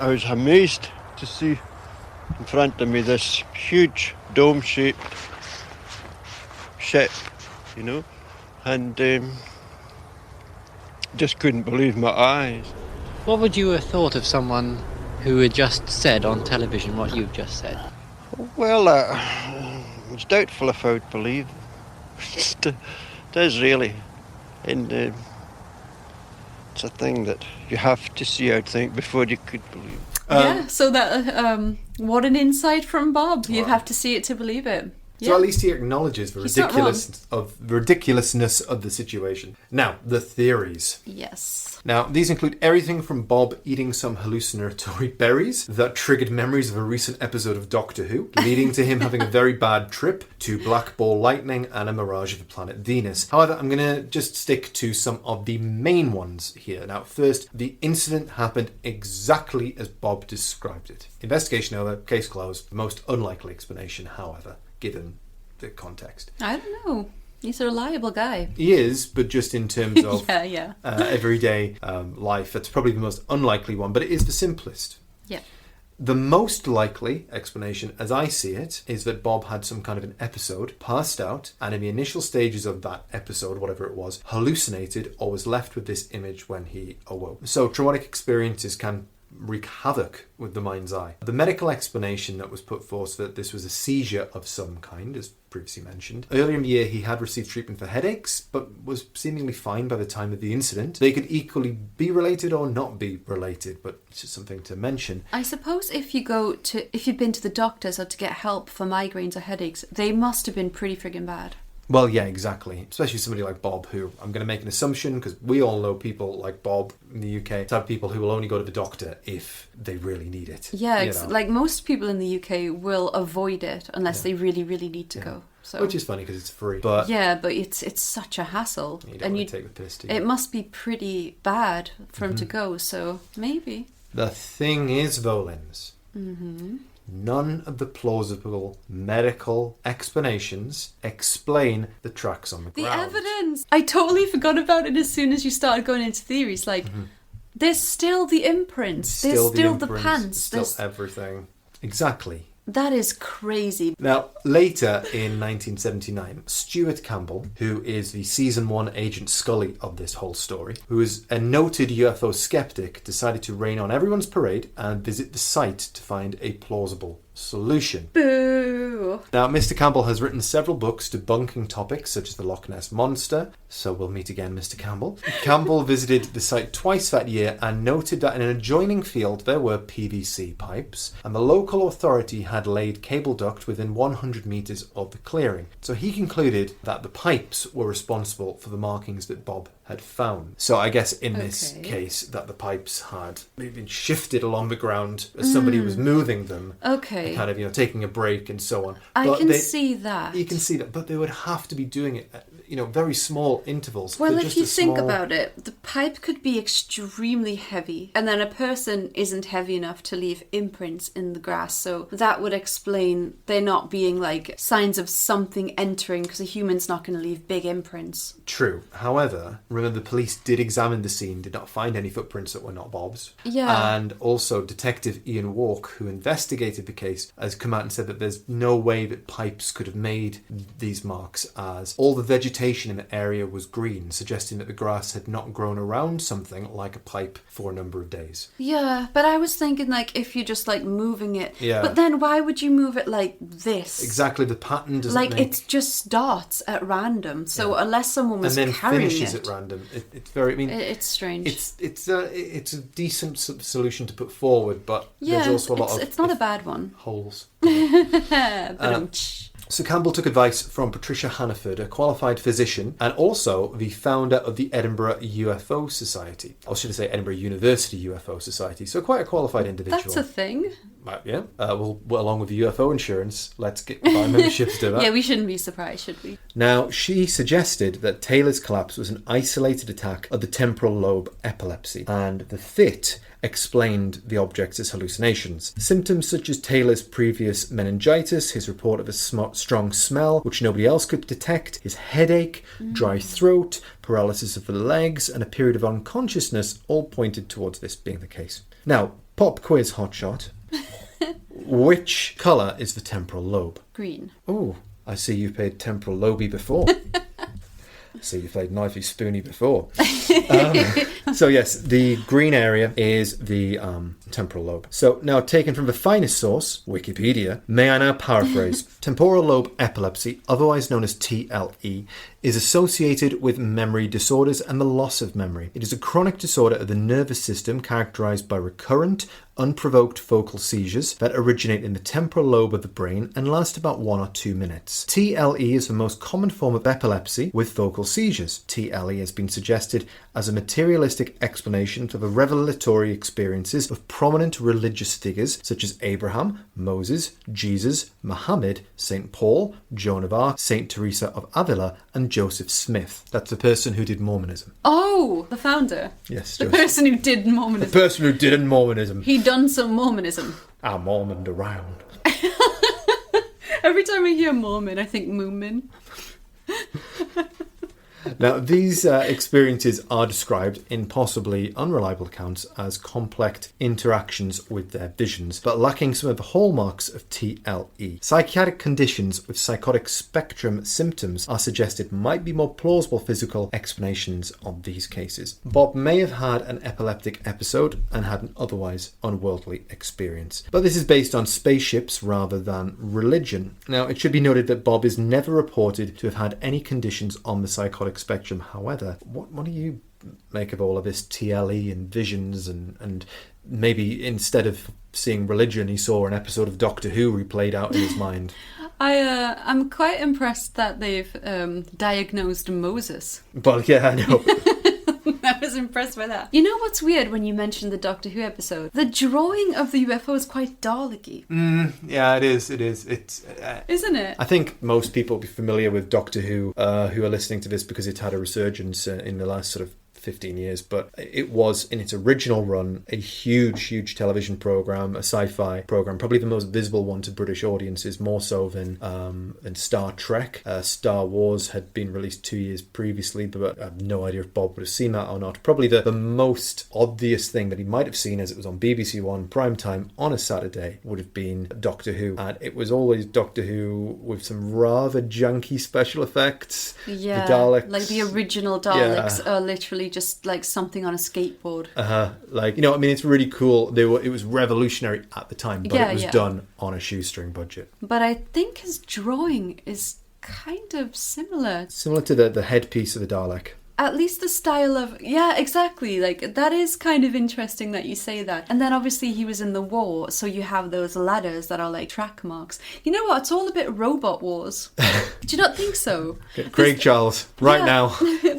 Speaker 3: I was amazed to see in front of me this huge dome-shaped ship, you know, and just couldn't believe my eyes.
Speaker 6: What would you have thought of someone who had just said on television what you've just said?
Speaker 3: Well, it's doubtful if I would believe. It is really. And it's a thing that you have to see, I think, before you could believe.
Speaker 1: So that what an insight from Bob. You have to see it to believe it.
Speaker 2: So at least he acknowledges the ridiculousness of the situation. Now, the theories.
Speaker 1: Yes.
Speaker 2: Now, these include everything from Bob eating some hallucinatory berries that triggered memories of a recent episode of Doctor Who, leading to him having a very bad trip, to black ball lightning and a mirage of the planet Venus. However, I'm going to just stick to some of the main ones here. Now, first, the incident happened exactly as Bob described it. Investigation over, case closed. The most unlikely explanation, however, given the context.
Speaker 1: I don't know. He's a reliable guy.
Speaker 2: He is, but just in terms of
Speaker 1: yeah.
Speaker 2: Everyday life, it's probably the most unlikely one, but it is the simplest.
Speaker 1: Yeah.
Speaker 2: The most likely explanation, as I see it, is that Bob had some kind of an episode, passed out, and in the initial stages of that episode, whatever it was, hallucinated or was left with this image when he awoke. So traumatic experiences can wreak havoc with the mind's eye. The medical explanation that was put forth that this was a seizure of some kind, as previously mentioned. Earlier in the year, he had received treatment for headaches, but was seemingly fine by the time of the incident. They could equally be related or not be related, but it's just something to mention.
Speaker 1: I suppose if you've been to the doctors or to get help for migraines or headaches, they must have been pretty friggin' bad.
Speaker 2: Well, yeah, exactly. Especially somebody like Bob, who I'm going to make an assumption, because we all know people like Bob in the UK, type of people who will only go to the doctor if they really need it.
Speaker 1: Yeah, like most people in the UK will avoid it unless they really, really need to go. So.
Speaker 2: Which is funny because it's free. But
Speaker 1: but it's such a hassle.
Speaker 2: You don't want to take the piss, do you?
Speaker 1: It must be pretty bad for him to go, so maybe.
Speaker 2: The thing is, though, Linz, none of the plausible medical explanations explain the tracks on the ground.
Speaker 1: The evidence! I totally forgot about it as soon as you started going into theories. Like, there's still the imprints. There's still the pants.
Speaker 2: There's still everything. Exactly.
Speaker 1: That is crazy.
Speaker 2: Now, later in 1979, Stuart Campbell, who is the Season 1 Agent Scully of this whole story, who is a noted UFO skeptic, decided to rain on everyone's parade and visit the site to find a plausible solution.
Speaker 1: Boo!
Speaker 2: Now, Mr. Campbell has written several books debunking topics such as the Loch Ness Monster, so we'll meet again, Mr. Campbell. Campbell visited the site twice that year and noted that in an adjoining field there were PVC pipes, and the local authority had laid cable duct within 100 metres of the clearing. So he concluded that the pipes were responsible for the markings that Bob had found. So I guess in this case that the pipes had been shifted along the ground as somebody was moving them.
Speaker 1: Okay.
Speaker 2: Kind of, taking a break and so on.
Speaker 1: I can see that.
Speaker 2: You can see that, but they would have to be doing it at, very small intervals.
Speaker 1: Well, if you think about it, the pipe could be extremely heavy, and then a person isn't heavy enough to leave imprints in the grass, so that would explain there not being, signs of something entering, because a human's not going to leave big imprints.
Speaker 2: True. However, remember the police did examine the scene, did not find any footprints that were not Bob's.
Speaker 1: Yeah.
Speaker 2: And also Detective Ian Walk, who investigated the case, has come out and said that there's no way that pipes could have made these marks, as all the vegetation in the area was green, suggesting that the grass had not grown around something like a pipe for a number of days.
Speaker 1: Yeah, but I was thinking if you're just moving it.
Speaker 2: Yeah.
Speaker 1: But then why would you move it like this?
Speaker 2: Exactly, the pattern doesn't
Speaker 1: it just starts at random. So unless someone was carrying it.
Speaker 2: And then finishes at random. It's very,
Speaker 1: it's strange.
Speaker 2: It's a decent solution to put forward, but there's also a lot of...
Speaker 1: It's not a bad one.
Speaker 2: Holes.
Speaker 1: But
Speaker 2: So Campbell took advice from Patricia Hannaford, a qualified physician, and also the founder of the Edinburgh UFO Society. Or should I say Edinburgh University UFO Society. So quite a qualified individual.
Speaker 1: That's a thing.
Speaker 2: Yeah. Well, along with the UFO insurance, let's buy memberships to that.
Speaker 1: Yeah, we shouldn't be surprised, should we?
Speaker 2: Now, she suggested that Taylor's collapse was an isolated attack of the temporal lobe epilepsy, and the fit explained the objects as hallucinations. Symptoms such as Taylor's previous meningitis, his report of a strong smell, which nobody else could detect, his headache, dry throat, paralysis of the legs, and a period of unconsciousness all pointed towards this being the case. Now, pop quiz hotshot. Which colour is the temporal lobe?
Speaker 1: Green.
Speaker 2: Oh, I see you played temporal lobey before. See, you played knifey spoony before. So yes, the green area is the temporal lobe. So now, taken from the finest source, Wikipedia, may I now paraphrase? Temporal lobe epilepsy, otherwise known as TLE, is associated with memory disorders and the loss of memory. It is a chronic disorder of the nervous system characterized by recurrent, unprovoked focal seizures that originate in the temporal lobe of the brain and last about 1 or 2 minutes. TLE is the most common form of epilepsy with focal seizures. TLE has been suggested as a materialistic explanation for the revelatory experiences of prominent religious figures such as Abraham, Moses, Jesus, Muhammad, St. Paul, Joan of Arc, St. Teresa of Avila, and Joseph Smith. That's the person who did Mormonism.
Speaker 1: Oh, the founder.
Speaker 2: Yes,
Speaker 1: the
Speaker 2: Joseph.
Speaker 1: person who did Mormonism.
Speaker 2: The person who did Mormonism.
Speaker 1: He done some Mormonism.
Speaker 2: I Mormoned around.
Speaker 1: Every time I hear Mormon, I think Moomin.
Speaker 2: Now, these experiences are described in possibly unreliable accounts as complex interactions with their visions, but lacking some of the hallmarks of TLE. Psychiatric conditions with psychotic spectrum symptoms are suggested might be more plausible physical explanations of these cases. Bob may have had an epileptic episode and had an otherwise unworldly experience, but this is based on spaceships rather than religion. Now, it should be noted that Bob is never reported to have had any conditions on the psychotic spectrum. However, what do you make of all of this TLE and visions and maybe instead of seeing religion, he saw an episode of Doctor Who replayed out in his mind?
Speaker 1: I'm quite impressed that they've diagnosed Moses.
Speaker 2: Well, yeah, I know.
Speaker 1: I was impressed by that. You know what's weird when you mentioned the Doctor Who episode? The drawing of the UFO is quite Dalek-y.
Speaker 2: Yeah, it is. It's
Speaker 1: isn't it?
Speaker 2: I think most people will be familiar with Doctor Who who are listening to this because it's had a resurgence in the last sort of 15 years, but it was in its original run a huge television program, a sci-fi program, probably the most visible one to British audiences, more so than Star Trek. Star Wars had been released 2 years previously, but I have no idea if Bob would have seen that or not. Probably the most obvious thing that he might have seen, as it was on BBC One primetime on a Saturday, would have been Doctor Who, and it was always Doctor Who with some rather junky special effects.
Speaker 1: Yeah,
Speaker 2: the Daleks,
Speaker 1: like the original Daleks are literally just like something on a skateboard.
Speaker 2: Like, I mean, it's really cool. It was revolutionary at the time, but it was done on a shoestring budget.
Speaker 1: But I think his drawing is kind of similar
Speaker 2: to the headpiece of the Dalek.
Speaker 1: At least the style of... Yeah, exactly. Like, that is kind of interesting that you say that. And then obviously he was in the war, so you have those ladders that are like track marks. You know what? It's all a bit Robot Wars. Do you not think so?
Speaker 2: Craig Charles, now.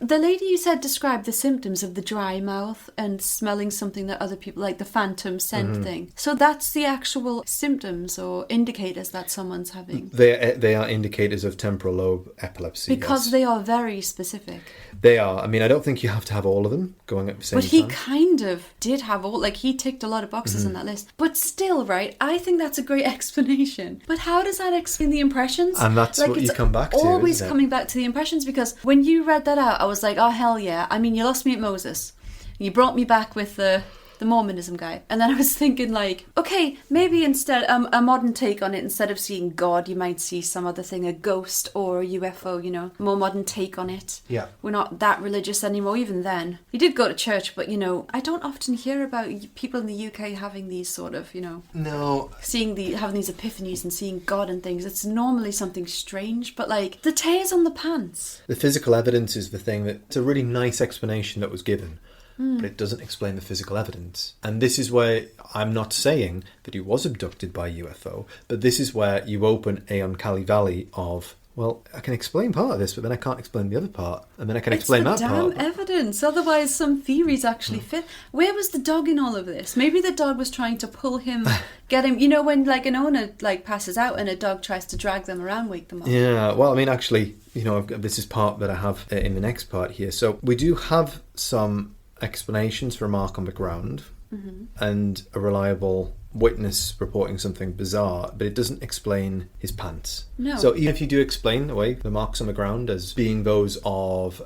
Speaker 1: The lady you said described the symptoms of the dry mouth and smelling something that other people... Like the phantom scent thing. So that's the actual symptoms or indicators that someone's having.
Speaker 2: They are indicators of temporal lobe epilepsy.
Speaker 1: Because they are very specific.
Speaker 2: They are. I mean, I don't think you have to have all of them going at the same time.
Speaker 1: But he kind of did have all... Like, he ticked a lot of boxes on that list. But still, right, I think that's a great explanation. But how does that explain the impressions?
Speaker 2: And that's like, what you come back to,
Speaker 1: always coming back to the impressions, because when you read that out, I was like, oh, hell yeah. I mean, you lost me at Moses. You brought me back with the Mormonism guy. And then I was thinking, like, okay, maybe instead, a modern take on it, instead of seeing God, you might see some other thing, a ghost or a UFO, more modern take on it.
Speaker 2: Yeah.
Speaker 1: We're not that religious anymore, even then. You did go to church, but, I don't often hear about people in the UK having these sort of,
Speaker 2: No.
Speaker 1: having these epiphanies and seeing God and things. It's normally something strange, but, like, the tears on the pants.
Speaker 2: The physical evidence is the thing it's a really nice explanation that was given. But it doesn't explain the physical evidence. And this is where I'm not saying that he was abducted by UFO, but this is where you open a uncanny valley of, well, I can explain part of this, but then I can't explain the other part. And then I can explain that part.
Speaker 1: It's the damn evidence. Otherwise, some theories actually fit. Where was the dog in all of this? Maybe the dog was trying to pull him, get him... You know, when, like, an owner, like, passes out and a dog tries to drag them around, wake them up.
Speaker 2: Yeah, well, I mean, actually, you know, this is part that I have in the next part here. So we do have some explanations for a mark on the ground and a reliable witness reporting something bizarre, but it doesn't explain his pants.
Speaker 1: No.
Speaker 2: So even if you do explain away the marks on the ground as being those of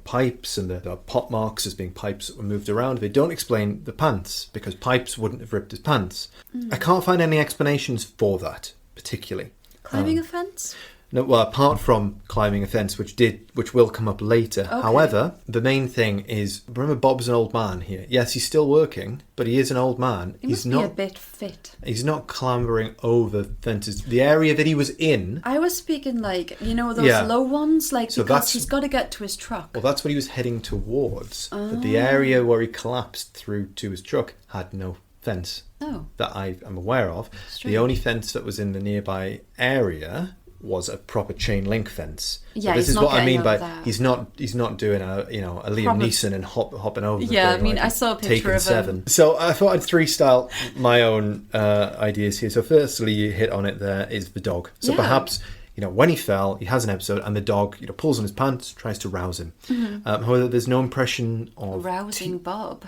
Speaker 2: pipes and the pot marks as being pipes that were moved around, they don't explain the pants because pipes wouldn't have ripped his pants. I can't find any explanations for that particularly.
Speaker 1: Climbing a fence?
Speaker 2: No, well, apart from climbing a fence, which will come up later.
Speaker 1: Okay.
Speaker 2: However, the main thing is, remember, Bob's an old man here. Yes, he's still working, but he is an old man.
Speaker 1: He's not be a bit fit.
Speaker 2: He's not clambering over fences. The area that he was in...
Speaker 1: I was speaking like, you know, those low ones, like, so because he's got to get to his truck.
Speaker 2: Well, that's what he was heading towards. But the area where he collapsed through to his truck had no fence that I am aware of.
Speaker 1: Strange.
Speaker 2: The only fence that was in the nearby area was a proper chain link fence.
Speaker 1: Yeah,
Speaker 2: so this is what I mean by
Speaker 1: that.
Speaker 2: He's not doing a Liam Neeson and hopping over.
Speaker 1: Yeah,
Speaker 2: the
Speaker 1: I mean,
Speaker 2: like
Speaker 1: I saw a picture of
Speaker 2: 7. So I thought I'd freestyle my own ideas here. So firstly, you hit on it. There is the dog. So perhaps, you know, when he fell, he has an episode, and the dog, you know, pulls on his pants, tries to rouse him. However, there's no impression of
Speaker 1: rousing Bob.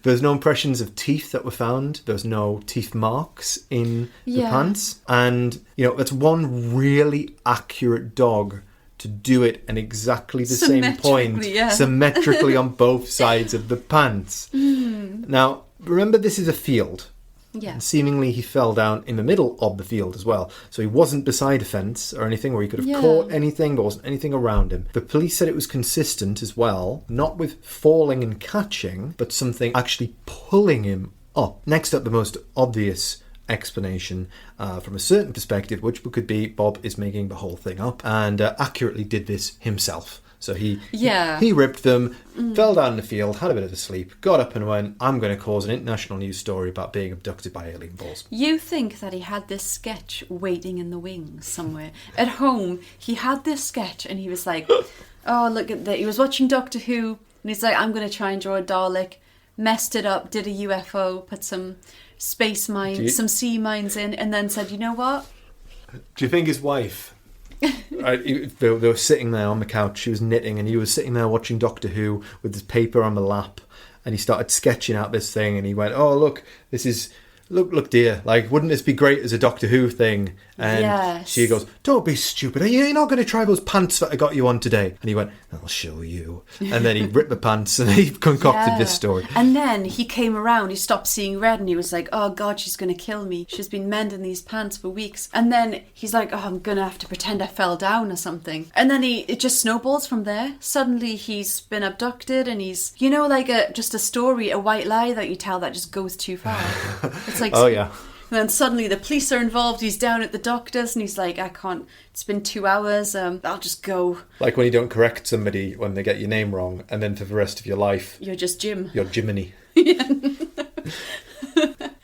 Speaker 2: There's no impressions of teeth that were found. There's no teeth marks in the pants, and you know, that's one really accurate dog to do it in exactly the same point, symmetrically on both sides of the pants. Now, remember, this is a field.
Speaker 1: Yeah.
Speaker 2: And seemingly he fell down in the middle of the field as well. So he wasn't beside a fence or anything where he could have caught anything. There wasn't anything around him. The police said it was consistent as well, not with falling and catching, but something actually pulling him up. Next up, the most obvious explanation from a certain perspective, which could be Bob is making the whole thing up and accurately did this himself. So he ripped them, fell down in the field, had a bit of a sleep, got up and went, I'm going to cause an international news story about being abducted by alien balls.
Speaker 1: You think that he had this sketch waiting in the wings somewhere. At home, he had this sketch and he was like, oh, look at that. He was watching Doctor Who and he's like, I'm going to try and draw a Dalek. Messed it up, did a UFO, put some space mines, some sea mines in, and then said, you know what?
Speaker 2: Do you think his wife... they were sitting there on the couch, she was knitting, and he was sitting there watching Doctor Who with his paper on the lap, and he started sketching out this thing, and he went, oh, look, this is... Look, dear, like, wouldn't this be great as a Doctor Who thing? And she goes, don't be stupid. You're not going to try those pants that I got you on today. And he went, I'll show you. And then he ripped the pants and he concocted this story.
Speaker 1: And then he came around, he stopped seeing red and he was like, oh, God, she's going to kill me. She's been mending these pants for weeks. And then he's like, oh, I'm going to have to pretend I fell down or something. And then it just snowballs from there. Suddenly he's been abducted and he's, you know, like just a story, a white lie that you tell that just goes too far. It's like,
Speaker 2: oh, yeah.
Speaker 1: And then suddenly the police are involved. He's down at the doctor's and he's like, I can't, it's been 2 hours. I'll just go. Like
Speaker 2: when you don't correct somebody when they get your name wrong and then for the rest of your life...
Speaker 1: You're just Jim.
Speaker 2: You're Jiminy.
Speaker 1: Yeah.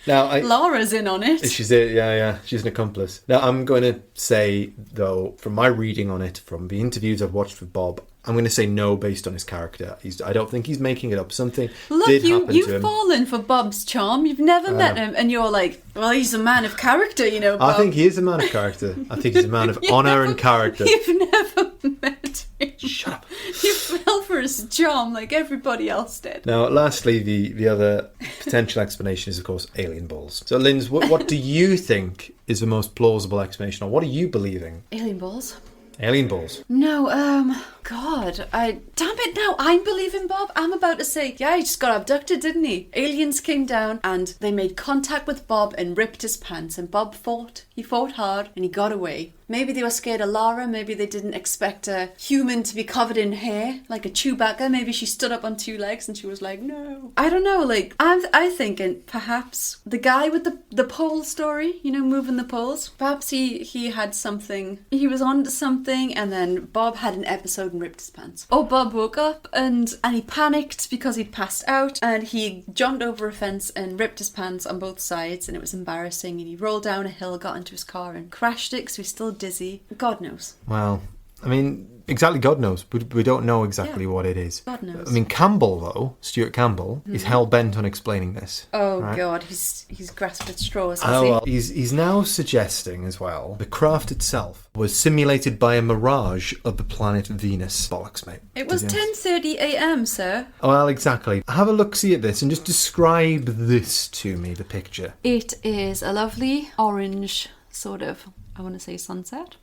Speaker 2: Now,
Speaker 1: Laura's in on it.
Speaker 2: She's it, yeah. She's an accomplice. Now, I'm going to say, though, from my reading on it, from the interviews I've watched with Bob, I'm going to say no based on his character. I don't think he's making it up. Something did happen to him.
Speaker 1: You've fallen for Bob's charm. You've never met him, and you're like, well, he's a man of character, you know, Bob.
Speaker 2: I think he is a man of character. I think he's a man of honour and character.
Speaker 1: You've never met him.
Speaker 2: Shut up.
Speaker 1: You fell for his charm like everybody else did.
Speaker 2: Now, lastly, the other potential explanation is, of course, alien balls. So, Linz, what do you think is the most plausible explanation, or what are you believing?
Speaker 1: Alien balls.
Speaker 2: Alien balls.
Speaker 1: No, God, damn it now, I'm believing Bob. I'm about to say, yeah, he just got abducted, didn't he? Aliens came down and they made contact with Bob and ripped his pants, and Bob fought. He fought hard and he got away. Maybe they were scared of Lara. Maybe they didn't expect a human to be covered in hair, like a Chewbacca. Maybe she stood up on 2 legs and she was like, no. I don't know, like, I'm thinking perhaps the guy with the pole story, you know, moving the poles. Perhaps he had something, he was onto something, and then Bob had an episode and ripped his pants. Oh, Bob woke up and he panicked because he'd passed out, and he jumped over a fence and ripped his pants on both sides, and it was embarrassing, and he rolled down a hill, got into his car and crashed it because he was still dizzy. God knows.
Speaker 2: Well, I mean, exactly, God knows. We don't know exactly what it is.
Speaker 1: God knows.
Speaker 2: I mean, Campbell, though, Stuart Campbell, is hell-bent on explaining this.
Speaker 1: Oh,
Speaker 2: right?
Speaker 1: God, he's grasped at straws, has
Speaker 2: Oh,
Speaker 1: he?
Speaker 2: well, he's now suggesting as well the craft itself was simulated by a mirage of the planet Venus. Bollocks, mate.
Speaker 1: It was 10:30 a.m, sir.
Speaker 2: Well, exactly. Have a look-see at this and just describe this to me, the picture.
Speaker 1: It is a lovely orange sort of, I want to say sunset,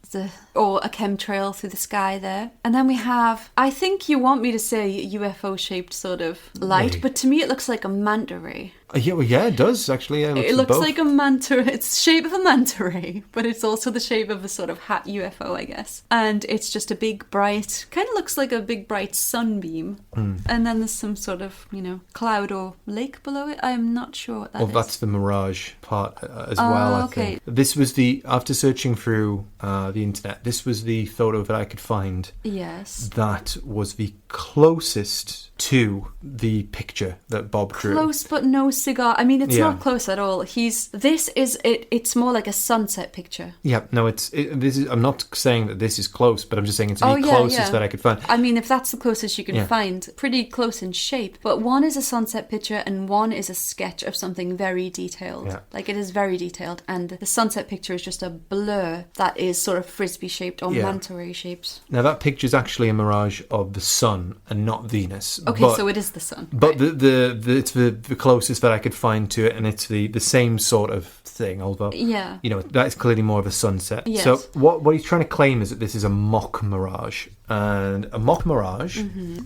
Speaker 1: or a chemtrail through the sky there. And then we have, I think you want me to say UFO-shaped sort of light,
Speaker 2: Maybe.
Speaker 1: but to me it looks like a manta ray.
Speaker 2: Yeah, it does, actually. Yeah,
Speaker 1: It looks
Speaker 2: both.
Speaker 1: like a manta. It's the shape of a manta ray, but it's also the shape of a sort of hat UFO, I guess. And it's just a big bright, kind of looks like a big bright sunbeam. And then there's some sort of, cloud or lake below it. I'm not sure what that is.
Speaker 2: Well, that's the mirage part as well, I
Speaker 1: okay.
Speaker 2: think. This was after searching through the internet, this was the photo that I could find.
Speaker 1: Yes.
Speaker 2: That was the closest to the picture that Bob drew.
Speaker 1: Close but no cigar. I mean, it's
Speaker 2: Yeah.
Speaker 1: not close at all. It's more like a sunset picture.
Speaker 2: Yeah, no, this is. I'm not saying that this is close, but I'm just saying it's the
Speaker 1: Oh, yeah,
Speaker 2: closest
Speaker 1: yeah.
Speaker 2: that I could find.
Speaker 1: I mean, if that's the closest you can
Speaker 2: Yeah.
Speaker 1: find, pretty close in shape. But one is a sunset picture and one is a sketch of something very detailed.
Speaker 2: Yeah.
Speaker 1: Like, it is very detailed. And the sunset picture is just a blur that is sort of frisbee shaped or
Speaker 2: Yeah.
Speaker 1: manta ray shaped.
Speaker 2: Now that picture is actually a mirage of the sun and not Venus.
Speaker 1: Okay,
Speaker 2: but,
Speaker 1: so it is the sun.
Speaker 2: But it's the closest that I could find to it, and it's the same sort of thing. Although,
Speaker 1: Yeah.
Speaker 2: that is clearly more of a sunset.
Speaker 1: Yes.
Speaker 2: So what he's trying to claim is that this is a mock mirage, and a mock mirage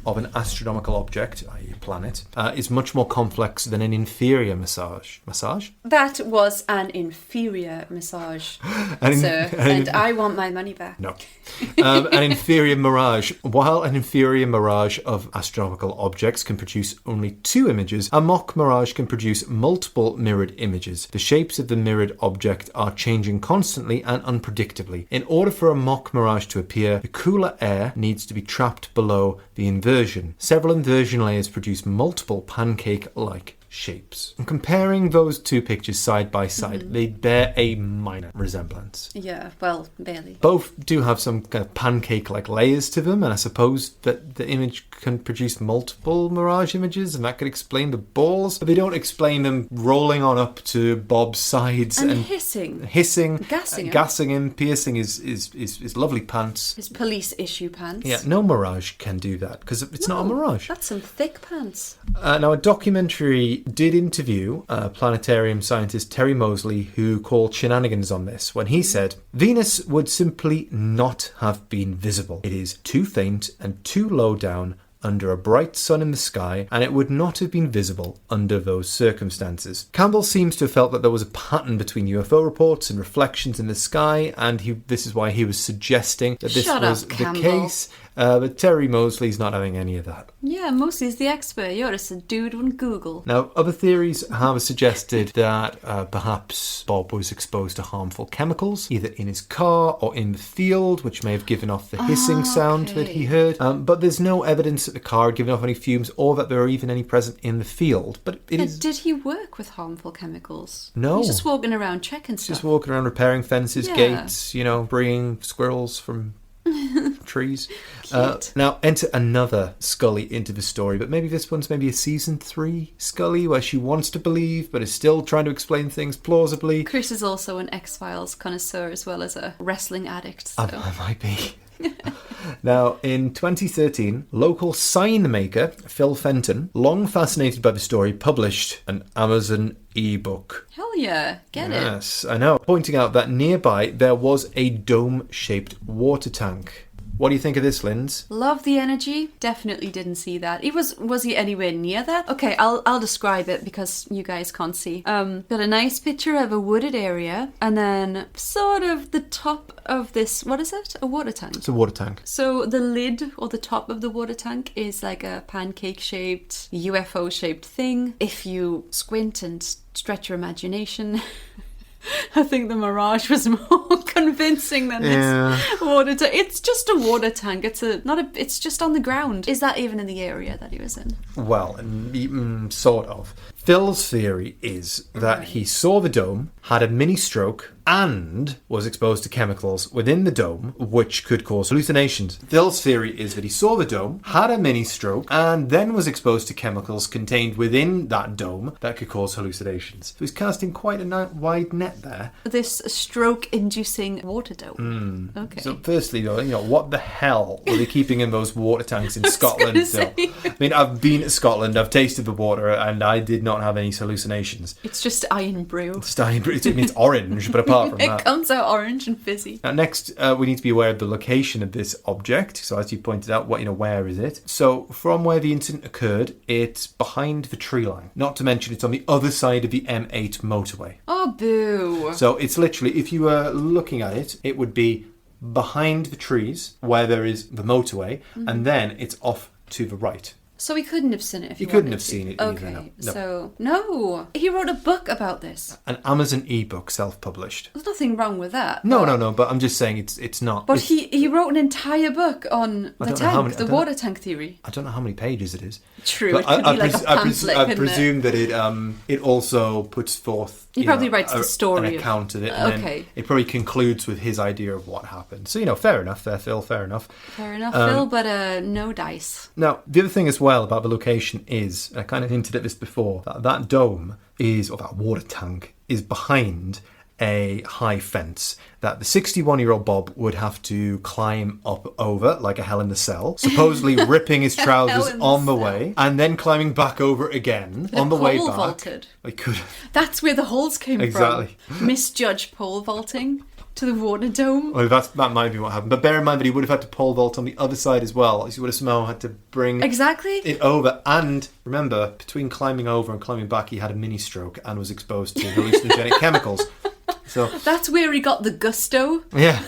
Speaker 2: of an astronomical object, i.e., a planet, is much more complex than an inferior massage. Massage?
Speaker 1: That was an inferior massage, sir, and I want my money back.
Speaker 2: No. An inferior mirage. While an inferior mirage of astronomical objects can produce only 2 images, a mock mirage can produce multiple mirrored images. The shapes of the mirrored object are changing constantly and unpredictably. In order for a mock mirage to appear, the cooler air needs to be trapped below the inversion. Several inversion layers produce multiple pancake-like shapes. And comparing those two pictures side by side, they bear a minor resemblance.
Speaker 1: Yeah, well, barely.
Speaker 2: Both do have some kind of pancake-like layers to them, and I suppose that the image can produce multiple mirage images, and that could explain the balls, but they don't explain them rolling on up to Bob's sides
Speaker 1: And
Speaker 2: and
Speaker 1: hissing. Gassing him.
Speaker 2: piercing his lovely pants.
Speaker 1: His police issue pants.
Speaker 2: Yeah, no mirage can do that, because it's not a mirage.
Speaker 1: That's some thick pants.
Speaker 2: Now, a documentary did interview planetarium scientist Terry Mosley, who called shenanigans on this when he said, Venus would simply not have been visible. It is too faint and too low down under a bright sun in the sky, and it would not have been visible under those circumstances. Campbell seems to have felt that there was a pattern between UFO reports and reflections in the sky, and this is why he was suggesting that this was the case. But Terry Mosley's not having any of that.
Speaker 1: Yeah, Mosley's the expert. You're just a dude on Google.
Speaker 2: Now, other theories have suggested that perhaps Bob was exposed to harmful chemicals, either in his car or in the field, which may have given off the hissing sound that he heard. But there's no evidence that the car had given off any fumes or that there were even any present in the field. But
Speaker 1: Did he work with harmful chemicals?
Speaker 2: No.
Speaker 1: He's just walking around checking stuff.
Speaker 2: Just walking around repairing fences,
Speaker 1: Yeah.
Speaker 2: gates, bringing squirrels from trees.
Speaker 1: Cute.
Speaker 2: Now, enter another Scully into the story, but maybe this one's maybe a season 3 Scully, where she wants to believe, but is still trying to explain things plausibly.
Speaker 1: Chris is also an X-Files connoisseur as well as a wrestling addict. So.
Speaker 2: I might be. Now, in 2013, local sign maker Phil Fenton, long fascinated by the story, published an Amazon ebook.
Speaker 1: Hell yeah, get it.
Speaker 2: Yes, I know. Pointing out that nearby there was a dome-shaped water tank. What do you think of this, Linz?
Speaker 1: Love the energy. Definitely didn't see that. Was he anywhere near that? Okay, I'll describe it because you guys can't see. Got a nice picture of a wooded area, and then sort of the top of this. What is it? A water tank.
Speaker 2: It's a water tank.
Speaker 1: So the lid or the top of the water tank is like a pancake-shaped, UFO-shaped thing. If you squint and stretch your imagination. I think the mirage was more convincing than this water tank. It's just a water tank. It's just on the ground. Is that even in the area that he was in?
Speaker 2: Well, sort of. Phil's theory is that he saw the dome, had a mini stroke, and was exposed to chemicals within the dome, which could cause hallucinations. Phil's theory is that he saw the dome, had a mini stroke, and then was exposed to chemicals contained within that dome that could cause hallucinations. So he's casting quite a wide net there.
Speaker 1: This stroke-inducing water dome. Okay.
Speaker 2: So firstly, though, what the hell were they keeping in those water tanks in Scotland? I mean, I've been to Scotland, I've tasted the water, and I did not have any hallucinations.
Speaker 1: It's just iron brew.
Speaker 2: It's iron brew. It means orange, but apart from that,
Speaker 1: it comes out orange and fizzy.
Speaker 2: Now, next, we need to be aware of the location of this object. So, as you pointed out, where is it? So, from where the incident occurred, it's behind the tree line. Not to mention, it's on the other side of the M8 motorway.
Speaker 1: Oh, boo!
Speaker 2: So, it's literally, if you were looking at it, it would be behind the trees where there is the motorway, and then it's off to the right.
Speaker 1: So he couldn't have seen it if he
Speaker 2: couldn't
Speaker 1: wanted
Speaker 2: have
Speaker 1: to.
Speaker 2: seen it
Speaker 1: Okay,
Speaker 2: either, no.
Speaker 1: So, no. He wrote a book about this.
Speaker 2: An Amazon ebook, self-published.
Speaker 1: There's nothing wrong with that.
Speaker 2: No, but I'm just saying it's not.
Speaker 1: But he wrote an entire book on the tank, the water tank theory.
Speaker 2: I don't know how many pages it is.
Speaker 1: True, it could be like a pamphlet,
Speaker 2: I presume that it also puts forth...
Speaker 1: He probably writes the story.
Speaker 2: An account of it, and then it probably concludes with his idea of what happened. So, fair enough there, Phil, fair enough.
Speaker 1: Fair enough, Phil, but no dice.
Speaker 2: Now, the other thing as well about the location is, and I kind of hinted at this before, that dome is, or that water tank, is behind a high fence that the 61-year-old Bob would have to climb up over like a hell in the cell, supposedly ripping his trousers on the way, and then climbing back over again on the way back.
Speaker 1: Pole vaulted.
Speaker 2: I could.
Speaker 1: That's where the holes came from.
Speaker 2: Exactly.
Speaker 1: Misjudged pole vaulting to the water dome.
Speaker 2: Well, that might be what happened. But bear in mind that he would have had to pole vault on the other side as well. He would have somehow had to bring it over. And remember, between climbing over and climbing back, he had a mini stroke and was exposed to hallucinogenic chemicals. So
Speaker 1: that's where he got the gusto.
Speaker 2: Yeah.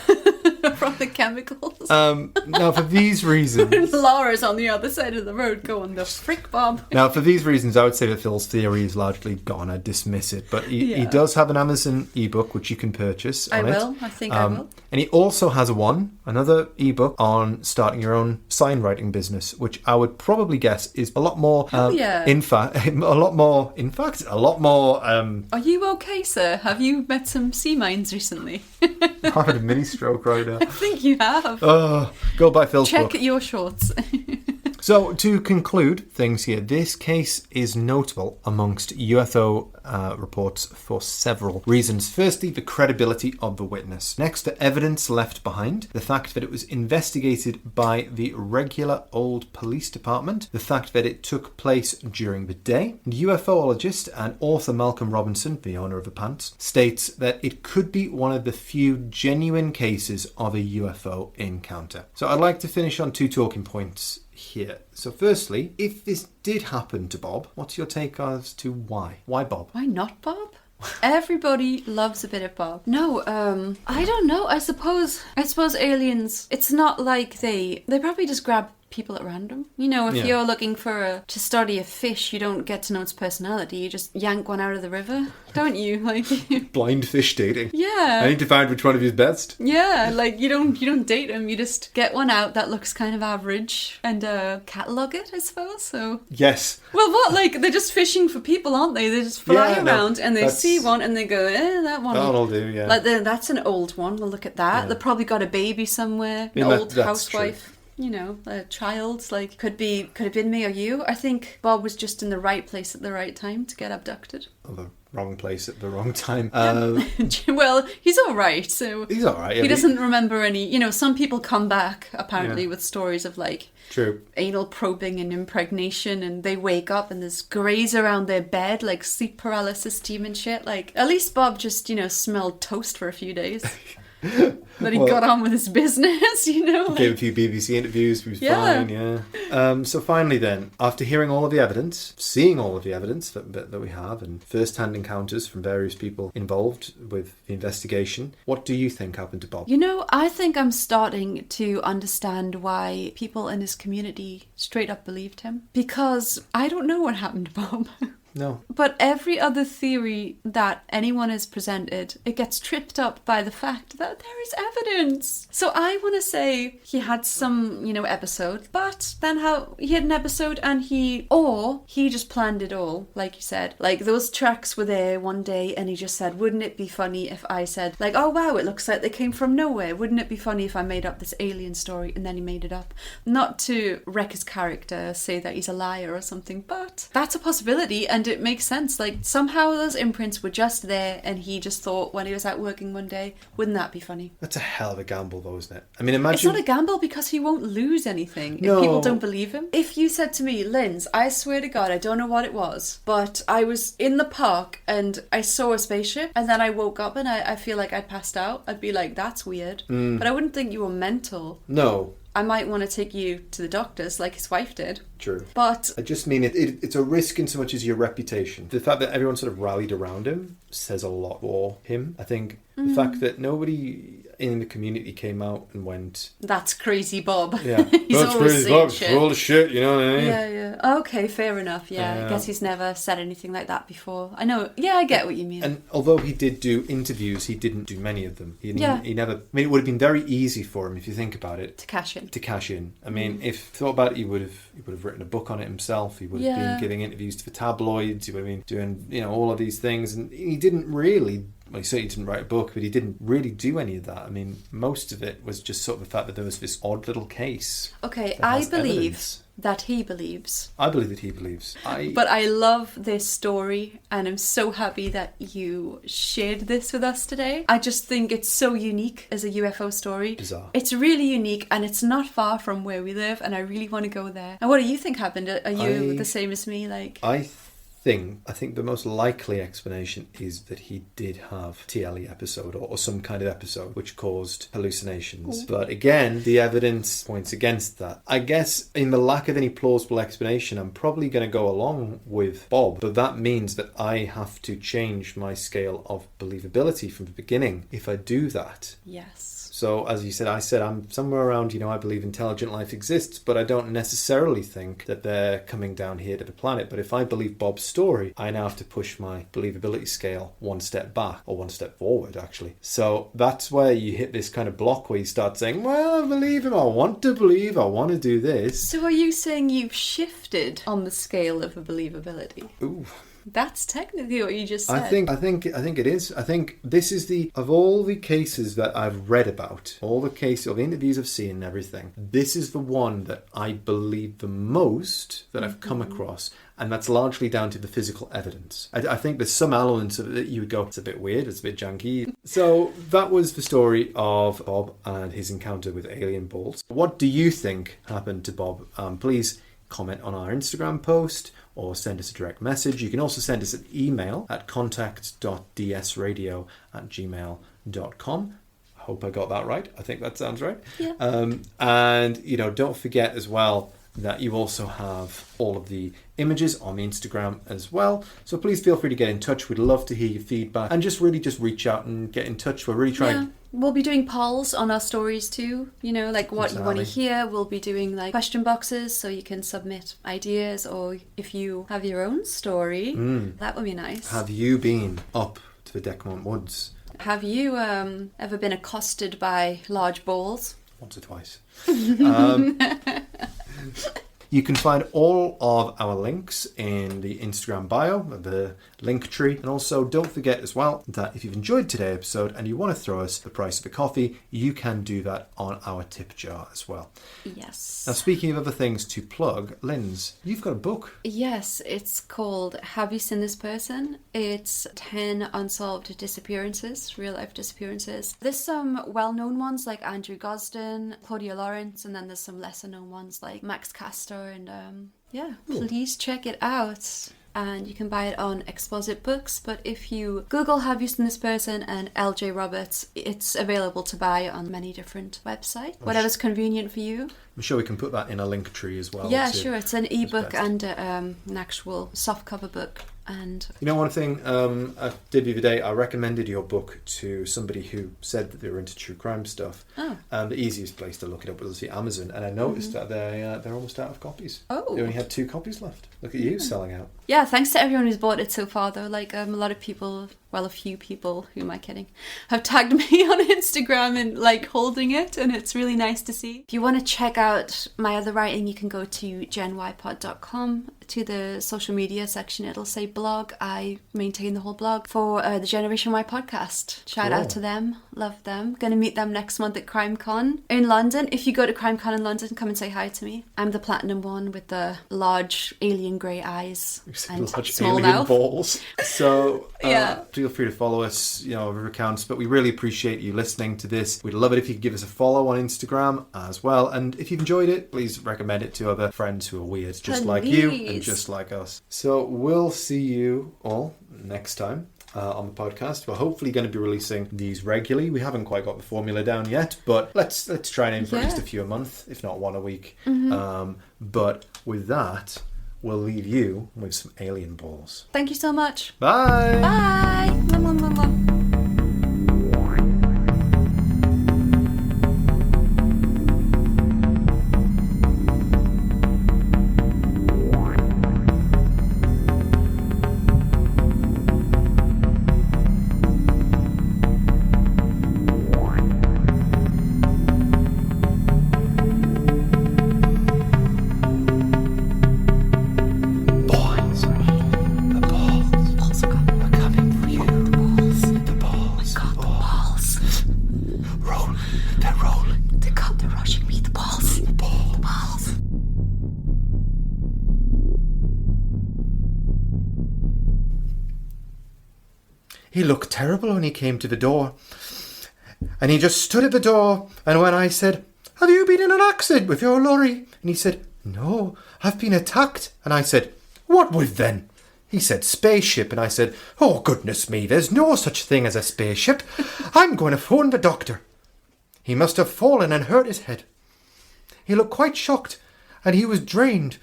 Speaker 1: From the chemicals.
Speaker 2: Now, for these reasons...
Speaker 1: Laura's on the other side of the road going, the frick, Bob.
Speaker 2: Now, for these reasons, I would say that Phil's theory is largely gone. I'd dismiss it. But he does have an Amazon ebook, which you can purchase on it.
Speaker 1: I think I will.
Speaker 2: And he also has another ebook on starting your own sign writing business, which I would probably guess is a lot more... Are you
Speaker 1: okay, sir? Have you met some sea mines recently?
Speaker 2: I had a mini stroke right now.
Speaker 1: I think you have.
Speaker 2: Go buy Phil's book.
Speaker 1: Check your shorts.
Speaker 2: So, to conclude things here, this case is notable amongst UFO reports for several reasons. Firstly, the credibility of the witness. Next, the evidence left behind. The fact that it was investigated by the regular old police department. The fact that it took place during the day. The UFOologist and author Malcolm Robinson, the owner of the pants, states that it could be one of the few genuine cases of a UFO encounter. So I'd like to finish on two talking points here. So firstly, if this did happen to Bob, what's your take as to why? Why Bob?
Speaker 1: Why not Bob? Everybody loves a bit of Bob. No, I don't know. I suppose aliens, it's not like they probably just grab people at random. If you're looking to study a fish, you don't get to know its personality. You just yank one out of the river, don't you?
Speaker 2: Blind fish dating.
Speaker 1: Yeah.
Speaker 2: I need to find which one of you is best.
Speaker 1: Yeah, you don't date them. You just get one out that looks kind of average and catalogue it, I suppose. So
Speaker 2: yes.
Speaker 1: Well, what? They're just fishing for people, aren't they? They just fly around and they see one and they go, that one.
Speaker 2: That'll do. Yeah.
Speaker 1: That's an old one. We'll look at that. Yeah. They've probably got a baby somewhere. An old housewife. True. A child, could have been me or you. I think Bob was just in the right place at the right time to get abducted.
Speaker 2: Oh, the wrong place at the wrong time.
Speaker 1: Well, he's all right. So
Speaker 2: he's all right.
Speaker 1: He doesn't remember any. Some people come back apparently with stories of
Speaker 2: true
Speaker 1: anal probing and impregnation, and they wake up and there's greys around their bed, sleep paralysis, demon shit. At least Bob just smelled toast for a few days. But he got on with his business,
Speaker 2: Gave a few BBC interviews, he was fine, yeah. So finally then, after hearing all of the evidence, seeing all of the evidence that we have, and first-hand encounters from various people involved with the investigation, what do you think happened to Bob?
Speaker 1: I think I'm starting to understand why people in his community straight up believed him. Because I don't know what happened to Bob.
Speaker 2: No.
Speaker 1: But every other theory that anyone has presented, it gets tripped up by the fact that there is evidence. So I want to say he had some, episode, but then how he had an episode and he just planned it all, like you said. Like, those tracks were there one day and he just said, wouldn't it be funny if I said, like, oh wow, it looks like they came from nowhere. Wouldn't it be funny if I made up this alien story? And then he made it up. Not to wreck his character, say that he's a liar or something, but that's a possibility and it makes sense. Like, somehow those imprints were just there and he just thought when he was out working one day, wouldn't that be funny?
Speaker 2: That's a hell of a gamble though, isn't it? I mean, imagine...
Speaker 1: It's not a gamble because he won't lose anything
Speaker 2: No.
Speaker 1: if people don't believe him. If you said to me, Linz, I swear to God, I don't know what it was, but I was in the park and I saw a spaceship and then I woke up and I feel like I passed out, I'd be like, that's weird. But I wouldn't think you were mental.
Speaker 2: No.
Speaker 1: I might want to take you to the doctors like his wife did.
Speaker 2: True.
Speaker 1: But
Speaker 2: I just mean it's a risk in so much as your reputation. The fact that everyone sort of rallied around him says a lot for him. I think the fact that nobody in the community came out and went,
Speaker 1: that's crazy Bob.
Speaker 2: Yeah.
Speaker 1: He's
Speaker 2: that's
Speaker 1: always
Speaker 2: crazy
Speaker 1: saying
Speaker 2: Bob,
Speaker 1: shit.
Speaker 2: full of shit, you know what I mean?
Speaker 1: Yeah. Okay, fair enough. Yeah, I guess he's never said anything like that before. I know. Yeah, I get what you mean.
Speaker 2: And although he did do interviews, he didn't do many of them. He never... I mean, it would have been very easy for him, if you think about it,
Speaker 1: to cash in.
Speaker 2: I mean, if thought about it, he would have written a book on it himself. He would have been giving interviews for tabloids. He would have been doing, all of these things. And he didn't really... Well, he certainly didn't write a book, but he didn't really do any of that. I mean, most of it was just sort of the fact that there was this odd little case.
Speaker 1: Okay, I believe that he believes.
Speaker 2: I believe that he believes.
Speaker 1: But I love this story and I'm so happy that you shared this with us today. I just think it's so unique as a UFO story.
Speaker 2: Bizarre.
Speaker 1: It's really unique and it's not far from where we live and I really want to go there. And what do you think happened? Are you the same as me?
Speaker 2: I think the most likely explanation is that he did have TLE episode or some kind of episode which caused hallucinations. But again, the evidence points against that. I guess in the lack of any plausible explanation, I'm probably going to go along with Bob, but that means that I have to change my scale of believability from the beginning if I do that.
Speaker 1: Yes.
Speaker 2: So, as you said, I'm somewhere around, I believe intelligent life exists, but I don't necessarily think that they're coming down here to the planet. But if I believe Bob's story, I now have to push my believability scale one step back, or one step forward, actually. So that's where you hit this kind of block where you start saying, well, I believe him, I want to believe, I want to do this.
Speaker 1: So are you saying you've shifted on the scale of believability?
Speaker 2: Ooh.
Speaker 1: That's technically what you just said.
Speaker 2: I think it is. I think this is of all the cases that I've read about, all the cases of interviews I've seen and everything, this is the one that I believe the most that I've come across. And that's largely down to the physical evidence. I think there's some elements of it that you would go, it's a bit weird, it's a bit junky. So that was the story of Bob and his encounter with alien balls. What do you think happened to Bob? Please comment on our Instagram post or send us a direct message. You can also send us an email at contact.dsradio@gmail.com. I hope I got that right. I think that sounds right.
Speaker 1: Yeah.
Speaker 2: And, don't forget as well that you also have all of the images on the Instagram as well. So please feel free to get in touch. We'd love to hear your feedback and just reach out and get in touch. We're really trying...
Speaker 1: We'll be doing polls on our stories too, like what you want to hear. We'll be doing question boxes so you can submit ideas, or if you have your own story, that would be nice.
Speaker 2: Have you been up to the Decmont Woods?
Speaker 1: Have you ever been accosted by large balls?
Speaker 2: Once or twice. You can find all of our links in the Instagram bio, the link tree. And also don't forget as well that if you've enjoyed today's episode and you want to throw us the price of a coffee, you can do that on our tip jar as well.
Speaker 1: Yes.
Speaker 2: Now, speaking of other things to plug, Linz, you've got a book.
Speaker 1: Yes, it's called Have You Seen This Person? It's 10 unsolved disappearances, real life disappearances. There's some well-known ones like Andrew Gosden, Claudia Lawrence, and then there's some lesser known ones like Max Castor. And please check it out. And you can buy it on Exposit Books. But if you Google Have You Seen This Person and LJ Roberts, it's available to buy on many different websites. Whatever's convenient for you.
Speaker 2: I'm sure we can put that in a link tree as well.
Speaker 1: Yeah, sure. It's an ebook and an actual softcover book. And
Speaker 2: You know, one thing I did the other day, I recommended your book to somebody who said that they were into true crime stuff.
Speaker 1: Oh.
Speaker 2: The easiest place to look it up was Amazon, and I noticed that they're almost out of copies.
Speaker 1: Oh.
Speaker 2: They only had 2 copies left. Look at you selling out.
Speaker 1: yeah, thanks to everyone who's bought it so far, though. Like, a lot of people, well, a few people, who am I kidding, have tagged me on Instagram and, like, holding it, and it's really nice to see. If you want to check out my other writing, you can go to genypod.com. To the social media section, it'll say blog. I maintain the whole blog for the Generation Y podcast. Shout out to them. Love them. Gonna meet them next month at CrimeCon in London. If you go to CrimeCon in London, come and say hi to me. I'm the platinum one with the large alien grey eyes and
Speaker 2: Large
Speaker 1: small
Speaker 2: alien
Speaker 1: mouth.
Speaker 2: balls. So
Speaker 1: Yeah.
Speaker 2: feel free to follow us, our accounts, but we really appreciate you listening to this. We'd love it if you could give us a follow on Instagram as well, and if you've enjoyed it, please recommend it to other friends who are weird just like you and just like us. So we'll see you all next time on the podcast. We're hopefully going to be releasing these regularly. We haven't quite got the formula down yet, but let's try and aim for at least a few a month, if not one a week. But with that, we'll leave you with some alien balls.
Speaker 1: Thank you so much.
Speaker 2: Bye.
Speaker 1: Bye. Mwah, mwah, mwah, mwah.
Speaker 2: He looked terrible when he came to the door. And he just stood at the door, and when I said, "Have you been in an accident with your lorry?" And he said, "No, I've been attacked." And I said, "What with then?" He said, "Spaceship." And I said, "Oh, goodness me, there's no such thing as a spaceship. I'm going to phone the doctor." He must have fallen and hurt his head. He looked quite shocked, and he was drained,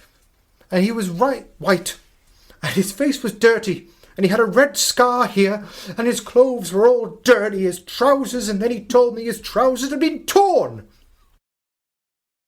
Speaker 2: and he was white, and his face was dirty. And he had a red scar here, and his clothes were all dirty, his trousers, and then he told me his trousers had been torn.